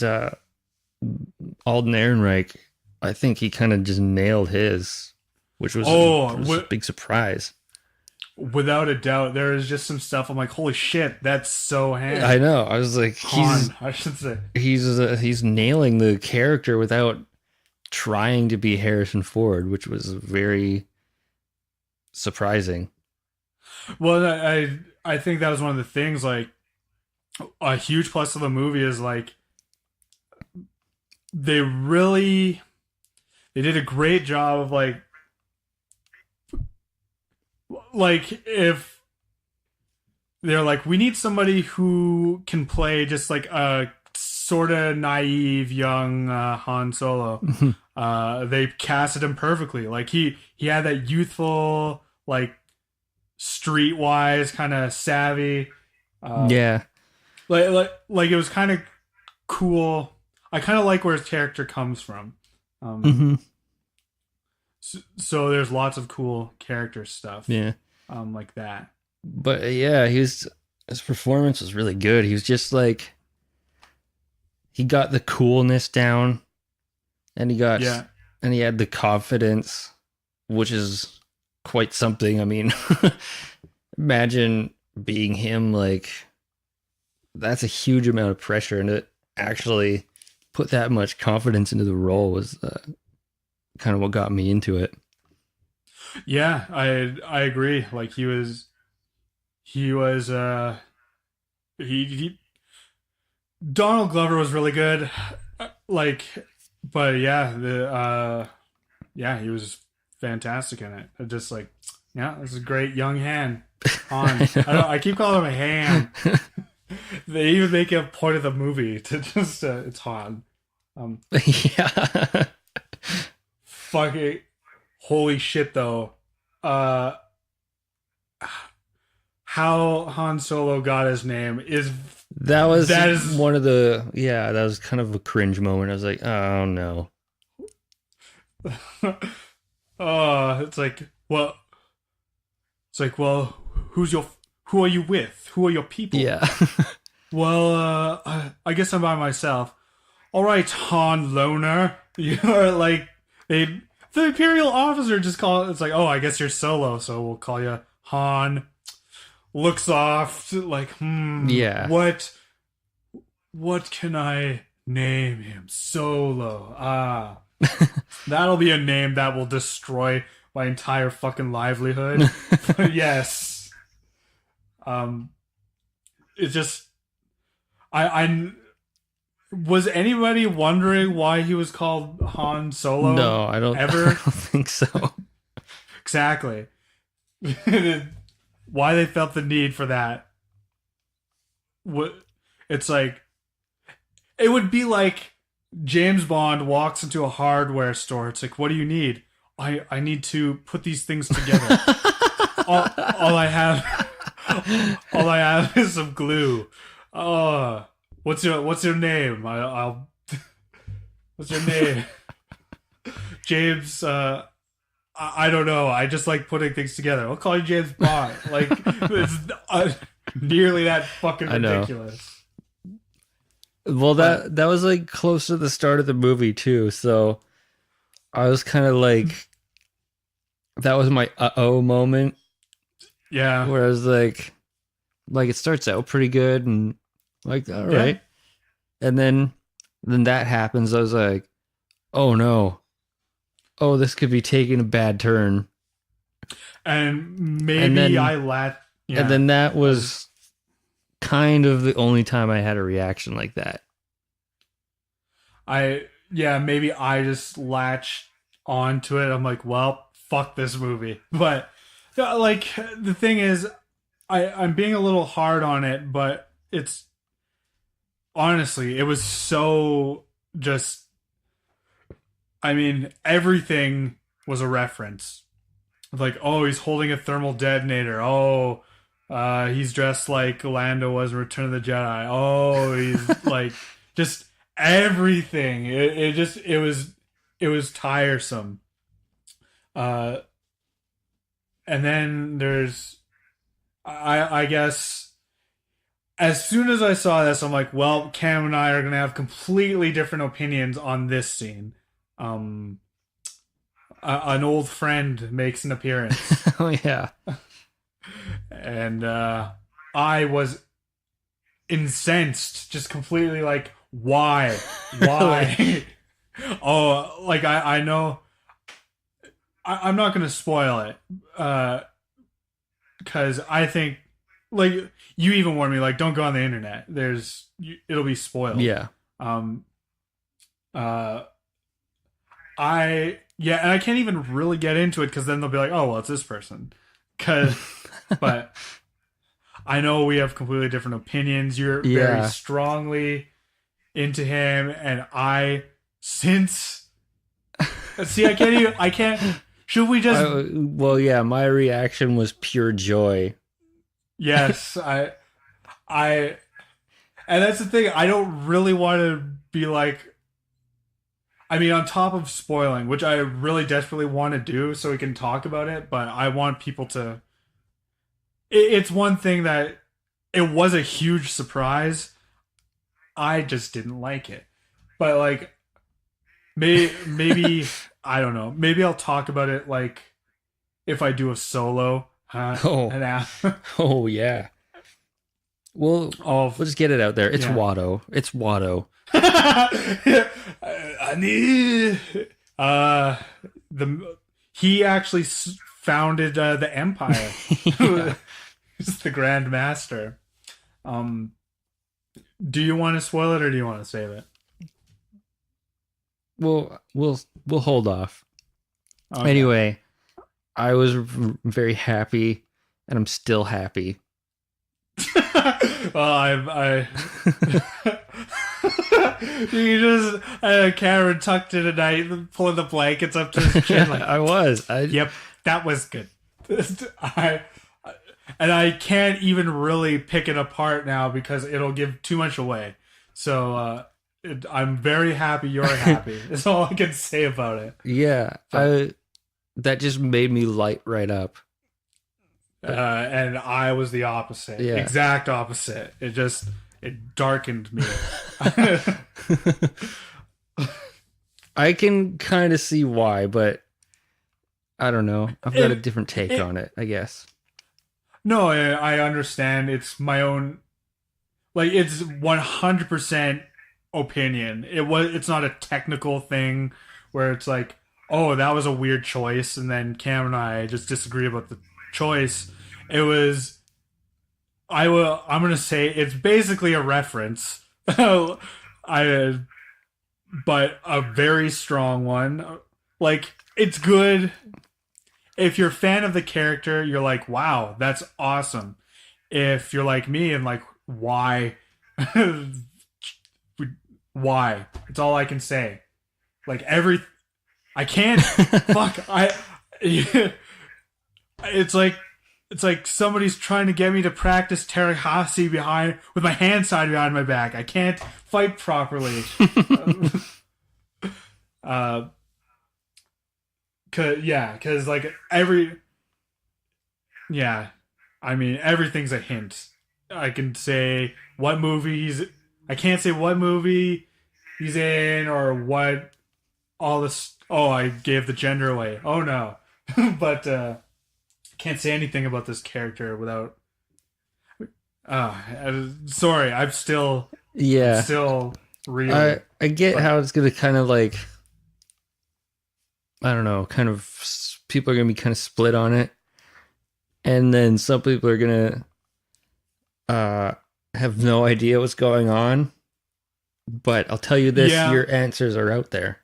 Alden Ehrenreich, I think he kind of just nailed his, which was, a big surprise. Without a doubt, there is just some stuff I'm like, holy shit, that's so handy. I know. I was like, I should say. he's nailing the character without trying to be Harrison Ford, which was very surprising. Well, I think that was one of the things. Like, a huge plus of the movie is like, they did a great job of like if they're like, we need somebody who can play just like a sort of naive young Han Solo. They casted him perfectly. Like he had that youthful, like streetwise kind of savvy. Yeah. Like it was kind of cool. I kind of like where his character comes from. Hmm. So there's lots of cool character stuff. Yeah. Like that. But yeah, his performance was really good. He was just like, he got the coolness down, and Yeah. and he had the confidence, which is quite something. I mean, imagine being him. Like, that's a huge amount of pressure, and to actually put that much confidence into the role was kind of what got me into it. Yeah, I agree. Like he was he Donald Glover was really good. Like, but yeah, the yeah, he was fantastic in it. Just like, yeah, this is a great young Han. Han. I keep calling him a Han. They even make a point of the movie to just it's Han. Yeah. Fucking holy shit though. Uh how Han Solo got his name is That is one of the, yeah, that was kind of a cringe moment. I was like, oh no. oh, it's like, well, it's like, well, who are you with? Who are your people? Yeah. Well, I guess I'm by myself. All right, Han Loner. You're like the Imperial officer just call it's like, oh, I guess you're Solo, so we'll call you Han. Looks off, like, Yeah. what can I name him? Solo. Ah, that'll be a name that will destroy my entire fucking livelihood. But yes, it's just I was anybody wondering why he was called Han Solo? No, I don't ever. I don't think so. Exactly. Why they felt the need for that? What? It's like it would be like James Bond walks into a hardware store. It's like, what do you need? I need to put these things together. all I have is some glue. What's your name? I'll what's your name? James. I don't know. I just like putting things together. I'll call you James Bond. Like it's nearly that fucking I know. ridiculous. Well, that was like close to the start of the movie too, so I was kind of like, that was my uh-oh moment, Yeah. where I was like it starts out pretty good and like, all Yeah. right. And then that happens. I was like, oh no. Oh, this could be taking a bad turn. And maybe And then- yeah. And then that was kind of the only time I had a reaction like that. maybe I just latched onto it. I'm like, well, fuck this movie. But like the thing is, I'm being a little hard on it, but it's honestly, it was so just. I mean, everything was a reference. Like, oh, he's holding a thermal detonator. Oh, he's dressed like Lando was in Return of the Jedi. Oh, he's like just everything. It was tiresome. And then there's, I guess, as soon as I saw this, I'm like, well, Cam and I are gonna have completely different opinions on this scene. An old friend makes an appearance. Oh yeah. And I was incensed, just completely like, why? Oh, like I know I'm not gonna spoil it, because I think, like, you even warned me, like, don't go on the internet. It'll be spoiled. Yeah. And I can't even really get into it because then they'll be like, oh, well, it's this person. But I know we have completely different opinions. You're very Yeah. strongly into him, and I since see, I can't. Should we just? Well, yeah, my reaction was pure joy. Yes, I, and that's the thing. I don't really want to be like. I mean, on top of spoiling, which I really desperately want to do, so we can talk about it. But I want people to. It's one thing that it was a huge surprise. I just didn't like it, but like maybe I don't know. Maybe I'll talk about it like if I do a solo. Oh, And oh yeah. Well, oh we'll just get it out there. It's yeah. Watto. It's Watto. I need the he actually founded the empire. Yeah. He's the Grand Master. Do you want to spoil it or do you want to save it? We'll hold off. Okay. Anyway, I was very happy, and I'm still happy. Well, I you just Cameron tucked in at night, pulling the blankets up to his chin. Like, I was. yep, that was good. I can't even really pick it apart now because it'll give too much away. So I'm very happy you're happy. That's all I can say about it. Yeah, that just made me light right up. And I was the opposite. Yeah. Exact opposite. It darkened me. I can kind of see why, but I don't know. I've got a different take on it, I guess. No, I understand. It's my own. Like, it's 100% opinion. It's not a technical thing where it's like, oh, that was a weird choice, and then Cam and I just disagree about the choice. It was. I'm gonna say it's basically a reference. But a very strong one. Like, it's good. If you're a fan of the character, you're like, wow, that's awesome. If you're like me and like, why? Why? It's all I can say. Like, I can't, fuck, it's like somebody's trying to get me to practice Terahasi with my hand side behind my back. I can't fight properly. Cause like I mean, everything's a hint. I can say what movie I can't say what movie he's in or what all this. Oh, I gave the gender away. Oh no. But can't say anything about this character without. Sorry, I'm still real. I get how it's gonna kind of like, I don't know, kind of people are gonna be kind of split on it, and then some people are gonna have no idea what's going on. But I'll tell you this: your answers are out there.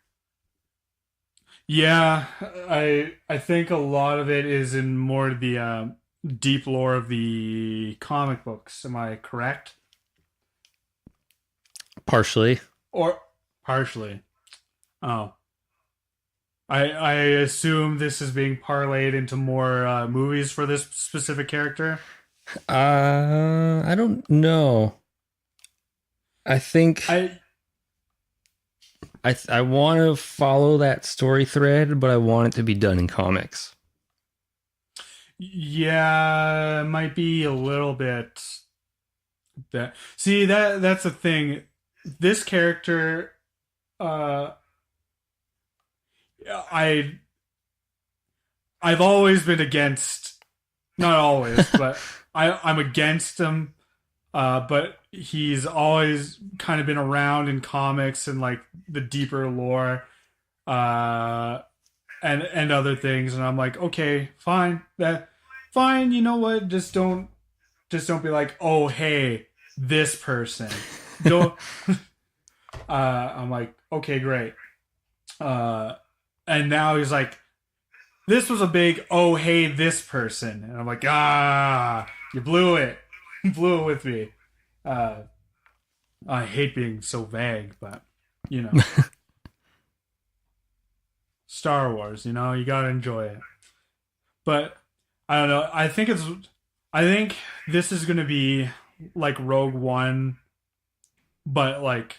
Yeah, I think a lot of it is in more the deep lore of the comic books. Am I correct? Partially. Or partially. Oh. I assume this is being parlayed into more movies for this specific character. I don't know. I think I want to follow that story thread, but I want it to be done in comics. Yeah, it might be a little bit that. See, that's the thing. This character, I've always been against, not always, but I'm against him. But he's always kind of been around in comics and like the deeper lore, and other things. And I'm like, okay, fine, fine. You know what? Just don't be like, oh, hey, this person. Don't. I'm like, okay, great. And now he's like, this was a big, oh, hey, this person. And I'm like, you blew it. blew it with me. I hate being so vague, but you know, Star Wars. You know, you gotta enjoy it. But I don't know. I think this is gonna be like Rogue One, but like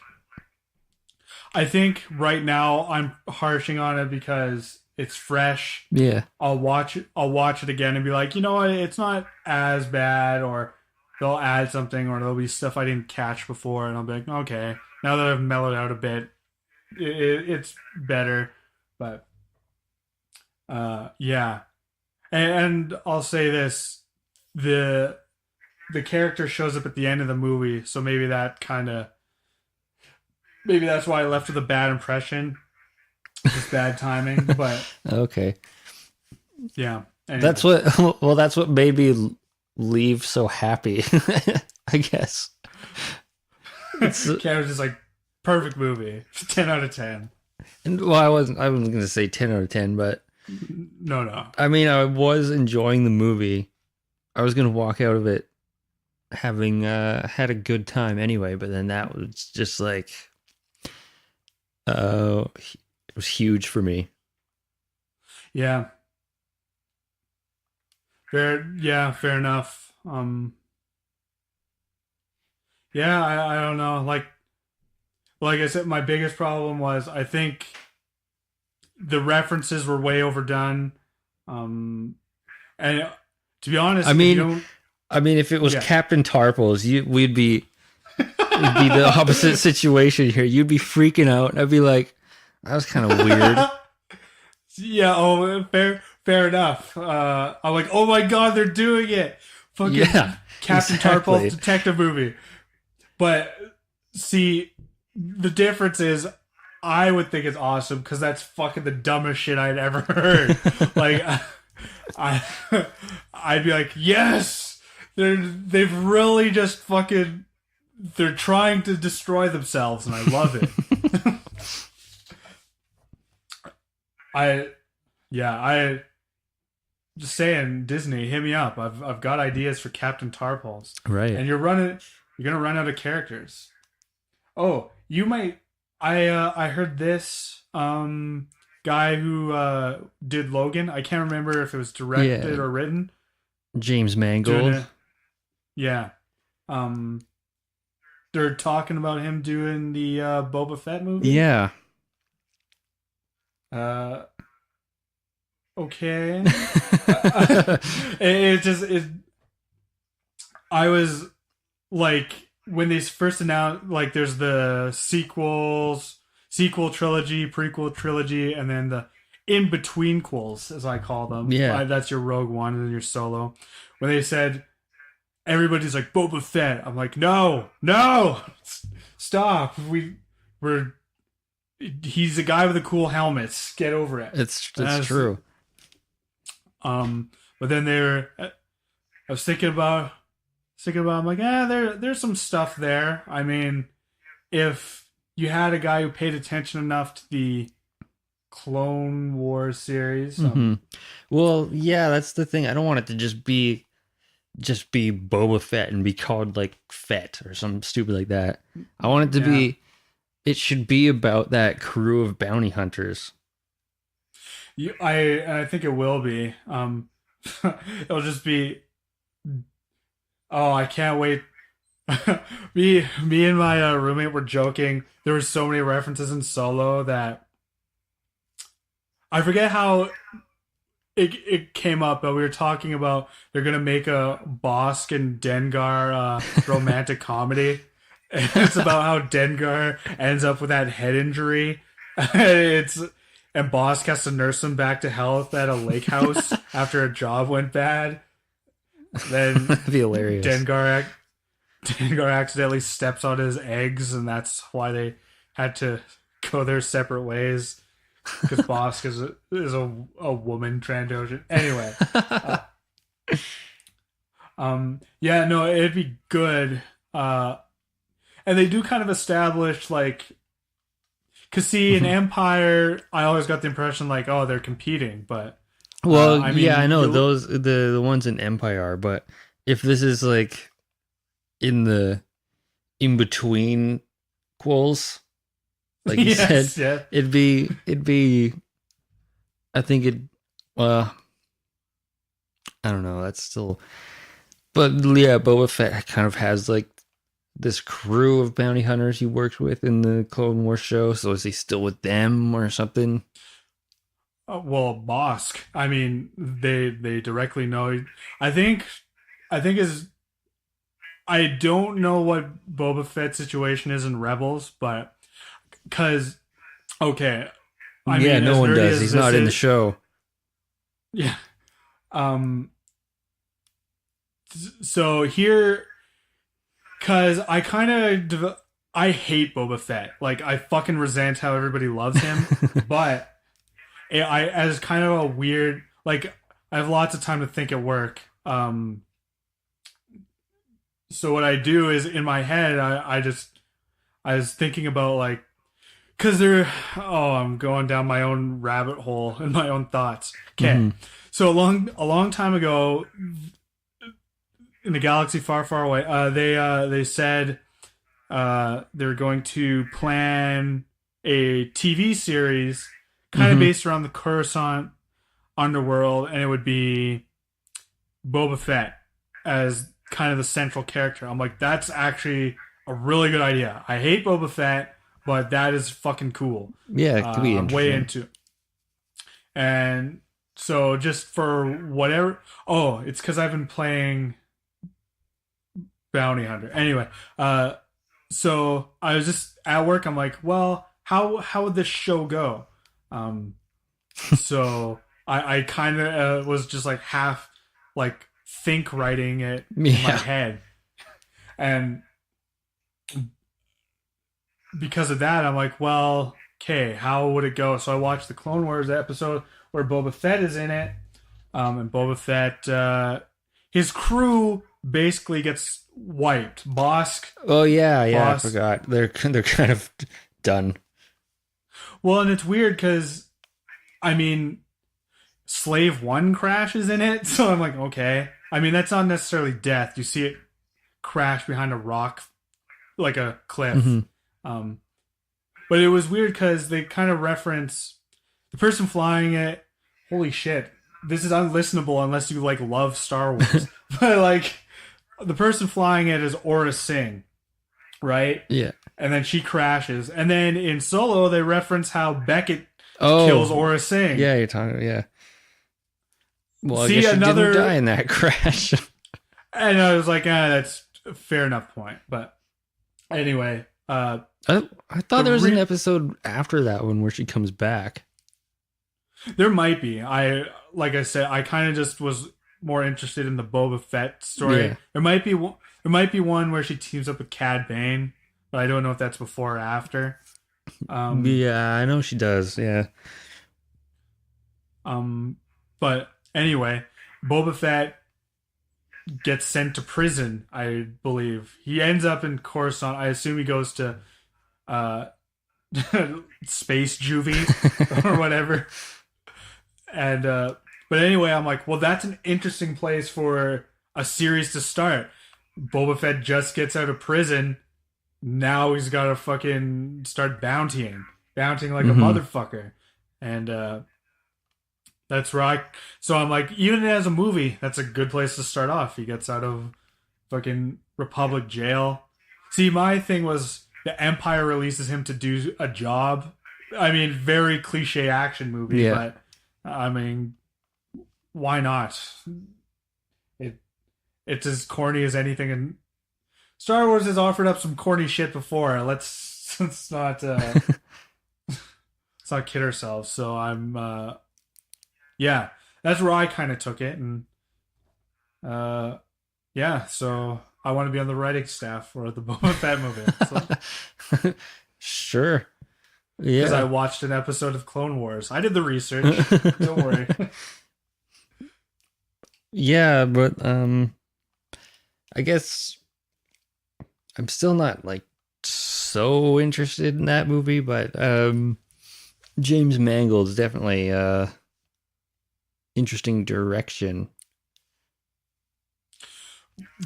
I think right now I'm harshing on it because it's fresh. Yeah. I'll watch it again and be like, you know what, it's not as bad, or they'll add something, or there'll be stuff I didn't catch before, and I'll be like, okay, now that I've mellowed out a bit, it's better. But yeah, and I'll say this: the the character shows up at the end of the movie, so maybe that's why I left with a bad impression, just bad timing. But Okay. yeah, anyway. That's what. Well, that's what made me leave so happy. I guess. It's, Cat was just like perfect movie, 10 out of 10. and well, I wasn't gonna say 10 out of 10, but No. I mean, I was enjoying the movie. I was gonna walk out of it having had a good time anyway, but then that was just like, it was huge for me. Yeah, fair enough. Yeah, I don't know. Like I said, my biggest problem was I think the references were way overdone. And to be honest, I if you mean, don't, if it was yeah. Captain Tarples, it'd be the opposite situation here. You'd be freaking out, and I'd be like, that was kind of weird. Yeah, oh, fair enough. I'm like, oh my god, they're doing it. Fucking Yeah, Captain exactly. Tarpal's detective movie. But see, the difference is I would think it's awesome because that's fucking the dumbest shit I'd ever heard. Like, I, I'd be like, yes, they've really just fucking, they're trying to destroy themselves, and I love it. I just saying, Disney, hit me up. I've got ideas for Captain Tarpals, Right. and you're gonna run out of characters. Oh, you might. I heard this guy who did Logan. I can't remember if it was directed Yeah. or written. James Doing Mangold. it. Yeah. Um, they're talking about him doing the Boba Fett movie. Yeah. Okay. It I was like, when they first announced, like, there's the sequel trilogy, prequel trilogy, and then the in between quels, as I call them. Yeah. That's your Rogue One and your Solo. When they said everybody's like Boba Fett, I'm like, no, stop. He's a guy with a cool helmet. Get over it. It's That's- true. But then I was thinking about, I'm like, there's some stuff there. I mean, if you had a guy who paid attention enough to the Clone Wars series, Mhm. Well, yeah, that's the thing. I don't want it to just be Boba Fett and be called like Fett or something stupid like that. I want it to be. It should be about that crew of bounty hunters. I think it will be. It'll just be. Oh, I can't wait. me and my roommate were joking. There were so many references in Solo that I forget how it came up, but we were talking about they're gonna make a Bosk and Dengar romantic comedy. And it's about how Dengar ends up with that head injury. And Bosk has to nurse him back to health at a lake house after a job went bad. Then That'd be hilarious. Dengar accidentally steps on his eggs, and that's why they had to go their separate ways. Because Bosk is a woman Trandoshan. Anyway, yeah, no, it'd be good. And they do kind of establish, like, because see, in Empire, I always got the impression like, oh, they're competing, but Well, I mean, yeah, I know those the ones in Empire are, but if this is like in the in between quoles, like you said, yeah. it'd be. I think it. Well, I don't know. That's still. But yeah, Boba Fett kind of has like this crew of bounty hunters he worked with in the Clone Wars show. So is he still with them or something? Well, Bosk. I mean, they directly know. I think is I don't know what Boba Fett's situation is in Rebels, but because okay, I Yeah, mean, no as one nerdy does. as He's this not in the is, show. yeah. Um. So here, because I hate Boba Fett. Like I fucking resent how everybody loves him, but I as kind of a weird like I have lots of time to think at work. So what I do is in my head I was thinking about like because I'm going down my own rabbit hole and my own thoughts. Okay, Hmm. so a long time ago in the galaxy far far away, they said they're going to plan a TV series kind of Hmm. based around the Coruscant underworld, and it would be Boba Fett as kind of the central character. I'm like, that's actually a really good idea. I hate Boba Fett, but that is fucking cool. Yeah, it could be I'm way interesting. into it. And so just for whatever. Oh, it's because I've been playing Bounty Hunter. Anyway, so I was just at work. I'm like, well, how would this show go? So I kind of was just like half like think writing it in my Yeah. head, and because of that, I'm like, well, okay, how would it go? So I watched the Clone Wars episode where Boba Fett is in it, and Boba Fett, his crew basically gets wiped. Bosk, Oh yeah, I Bosk. forgot. They're kind of done. Well, and it's weird because I mean, Slave One crashes in it, so I'm like, okay. I mean, that's not necessarily death. You see it crash behind a rock, like a cliff. Hmm. Um, but it was weird because they kind of reference the person flying it. Holy shit, this is unlistenable unless you like love Star Wars. But like, the person flying it is Aura Singh, right? Yeah. And then she crashes, and then in Solo they reference how Beckett kills Oh, Aura Singh. yeah. You're talking. Yeah. Well, I See guess she another, didn't die in that crash. and I was like, that's a fair enough point. But anyway, I thought the there was an re- episode after that one where she comes back. there might be. Like I said, I kind of just was more interested in the Boba Fett story. Yeah. There might be one where she teams up with Cad Bane, but I don't know if that's before or after. Um, Yeah, I know she does. Yeah. but anyway, Boba Fett gets sent to prison. I believe he ends up in Coruscant. I assume he goes to uh, space juvie or whatever. And but anyway, I'm like, well, that's an interesting place for a series to start. Boba Fett just gets out of prison. Now he's got to fucking start bountying like a Hmm. motherfucker. And that's right. So I'm like, even as a movie, that's a good place to start off. He gets out of fucking Republic jail. See, my thing was the Empire releases him to do a job. I mean, very cliche action movie, Yeah. but I mean, why not? It it's as corny as anything, and Star Wars has offered up some corny shit before. Let's not let's not kid ourselves. So I'm yeah, that's where I kind of took it, and uh yeah, so I want to be on the writing staff for the Boba Fett movie. So, Sure. because I Yeah. watched an episode of Clone Wars. I did the research. Don't worry. Yeah, but I guess I'm still not like so interested in that movie, but James Mangold's definitely interesting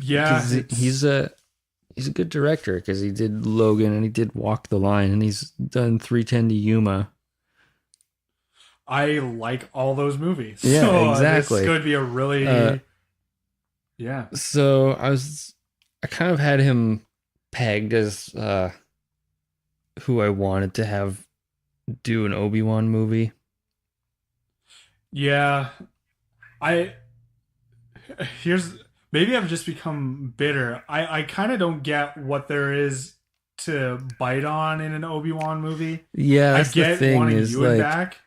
Yeah, because it's he's a he's a good director because he did Logan and he did Walk the Line and he's done 310 to Yuma. I like all those movies. Yeah, So this exactly. could be a Uh, really, yeah. so I kind of had him pegged as who I wanted to have do an Obi-Wan movie. Yeah. I, here's, maybe I've just become bitter. I kind of don't get what there is to bite on in an Obi-Wan movie. Yeah, I that's the get thing wanting Ewan back.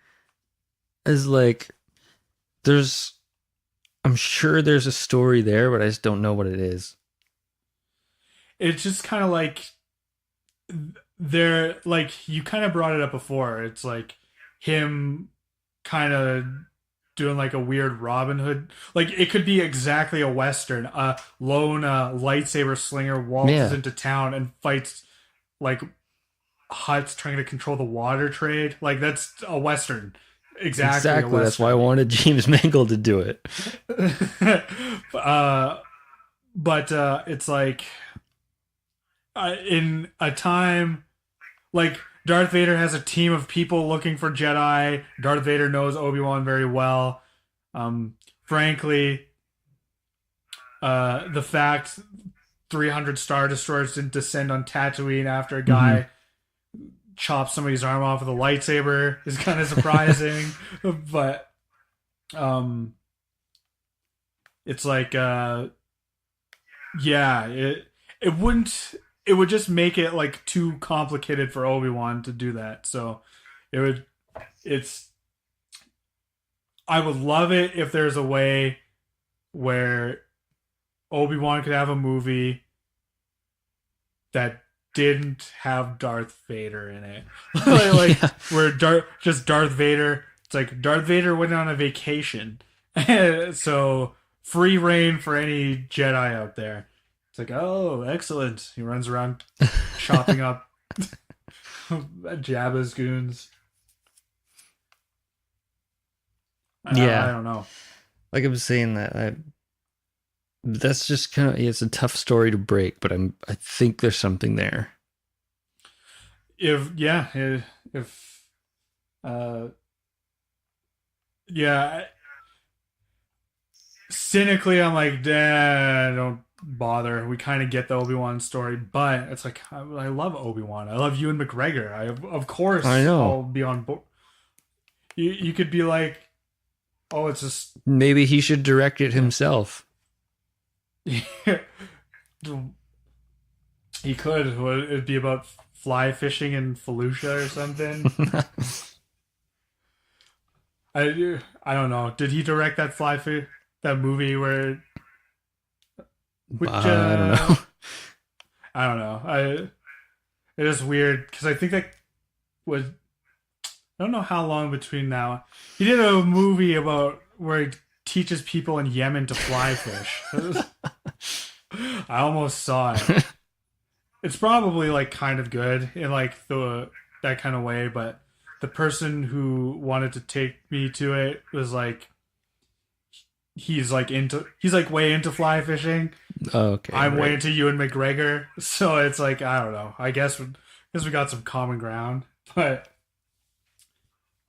is like there's I'm sure there's a story there, but I just don't know what it is. It's just kind of like they're like you kind of brought it up before. It's like him kind of doing like a weird Robin Hood. Like it could be exactly a Western. A lone lightsaber slinger waltzes Yeah, into town and fights like Hutt's trying to control the water trade. Like that's a Western. Exactly a exactly. That's why I Western. wanted James Mangold to do it. uh, but it's like in a time like Darth Vader has a team of people looking for Jedi. Darth Vader knows Obi-Wan very well. Frankly, the fact 300 Star Destroyers didn't descend on Tatooine after a Hmm. guy chopped somebody's arm off with a lightsaber is kind of surprising. But um, it's like, yeah, it wouldn't. It would just make it like too complicated for Obi-Wan to do that. So it would. It's. I would love it if there's a way where Obi-Wan could have a movie that didn't have Darth Vader in it. Like Yeah, where just Darth Vader. It's like Darth Vader went on a vacation. So free reign for any Jedi out there. It's like, oh, excellent. He runs around chopping up Jabba's goons. I yeah. don't know. Like I'm saying that's just kind of it's a tough story to break, but I think there's something there. If yeah, if uh yeah, cynically I'm like, Dad, don't bother. We kind of get the Obi-Wan story, but it's like I love Obi-Wan. I love Ewan McGregor. Of I course know. I'll be on board. You could be like, oh, it's just Maybe he should direct it yeah. himself. He could. Would it be about fly fishing in Fallujah or something? I don't know. Did he direct that that movie where which I don't know. I don't know. It is weird because I think that was I don't know how long between now. He did a movie about where he teaches people in Yemen to fly fish. I almost saw it. It's probably like kind of good in like the that kind of way, but the person who wanted to take me to it was like he's like way into fly fishing. Okay, I'm way right. into Ewan McGregor, so it's like I don't know. Guess we got some common ground, but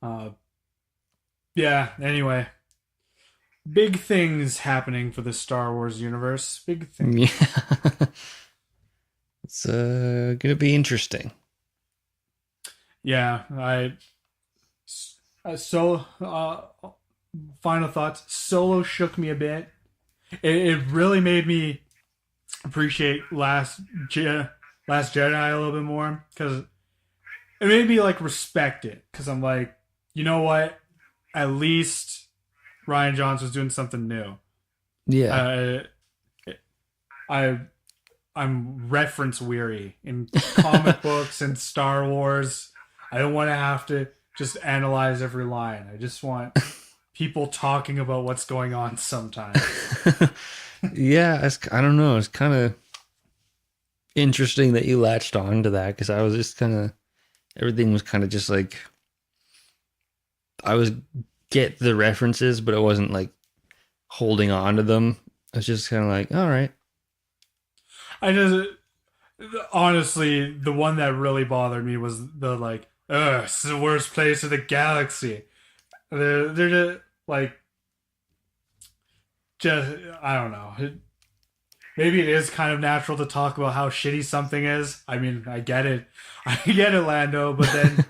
uh, yeah. Anyway, big things happening for the Star Wars universe. Big Yeah. things. It's gonna be interesting. Yeah, so final thoughts. Solo shook me a bit. It really made me appreciate Last Jedi a little bit more because it made me like respect it because I'm like, you know what? At least Ryan Johnson's doing something new. Yeah. Uh, I I'm reference weary in comic books and Star Wars. I don't want to have to just analyze every line. I just want people talking about what's going on sometimes. Yeah, I don't know. It's kind of interesting that you latched on to that because I was just kind of everything was kind of just like I was get the references, but it wasn't like holding on to them. I was just kind of like, all right, I just Honestly, the one that really bothered me was the like, ugh, it's the worst place in the galaxy. They're just like, just I don't know. Maybe it is kind of natural to talk about how shitty something is. I mean, I get it, I get it, Lando. But then,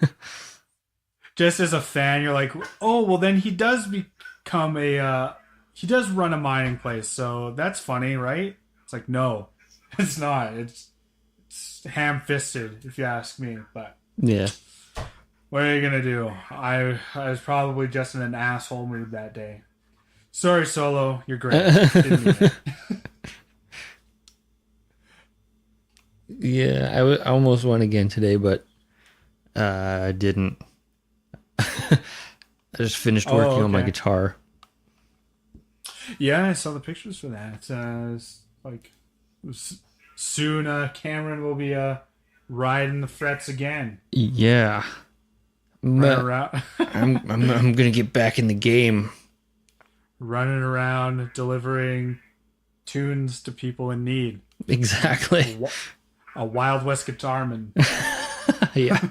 just as a fan, you're like, oh, well, then he does become a, he does run a mining place, so that's funny, right? It's like, no, it's not. It's ham-fisted, if you ask me. But Yeah. what are you gonna do? I was probably just in an asshole mood that day. Sorry, Solo, you're great. Didn't mean it. Yeah, I almost won again today, but I didn't. I just finished working on my guitar. Yeah, I saw the pictures for that. It's like soon, Cameron will be riding the frets again. Yeah, Running around, I'm gonna get back in the game. running around, delivering tunes to people in need. Exactly. A Wild West guitarman. Yeah.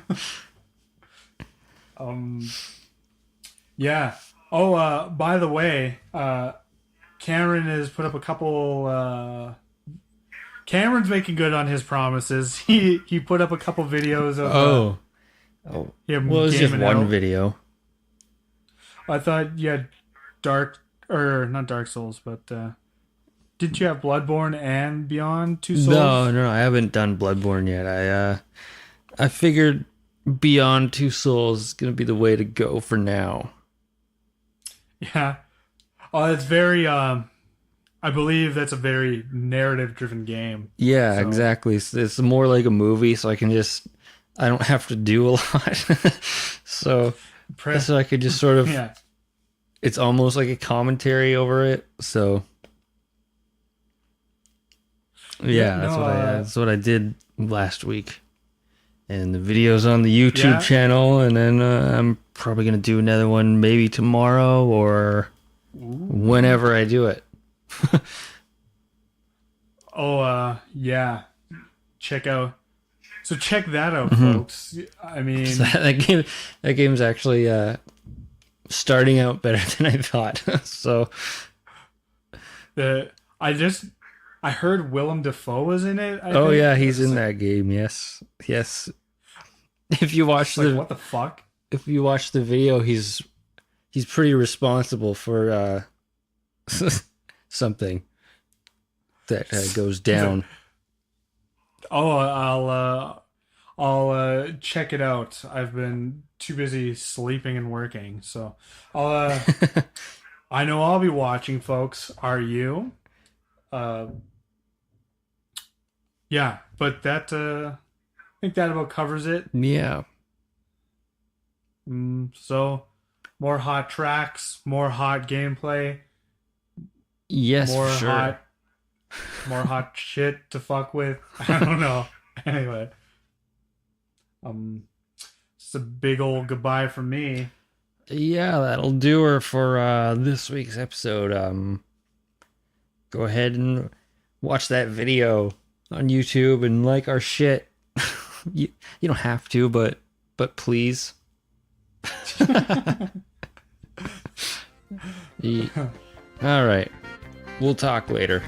Yeah. Oh, by the way, Cameron has put up a couple. Cameron's making good on his promises. He put up a couple videos of. Him Well, it was just gaming one out. video. I thought you had not Dark Souls, but didn't you have Bloodborne and Beyond Two Souls? No, I haven't done Bloodborne yet. I figured Beyond Two Souls is gonna be the way to go for now. Yeah. Oh, it's very. I believe that's a very narrative-driven game. Yeah, So- exactly. It's more like a movie, so I don't have to do a lot. so I could just sort of. Yeah. It's almost like a commentary over it. So. Yeah, that's what I did last week. And the video's on the YouTube channel, and then I'm probably gonna do another one maybe tomorrow or whenever I do it. Yeah. Check that out, folks. I mean, that game's actually starting out better than I thought. So I heard Willem Dafoe was in it. I oh think. yeah, he's in that game. Yes. If you watch what the fuck? If you watch the video, he's pretty responsible for something that goes down. Oh, I'll check it out. I've been too busy sleeping and working, so I know I'll be watching, folks. Are you? Yeah, but that I think that about covers it. Yeah. So more hot tracks, more hot gameplay. Yes, more for sure. More hot shit to fuck with. I don't know. Anyway, it's a big old goodbye from me. Yeah, that'll do her for this week's episode. Go ahead and watch that video on YouTube and like our shit. you don't have to, but please. Yeah. All right. We'll talk later.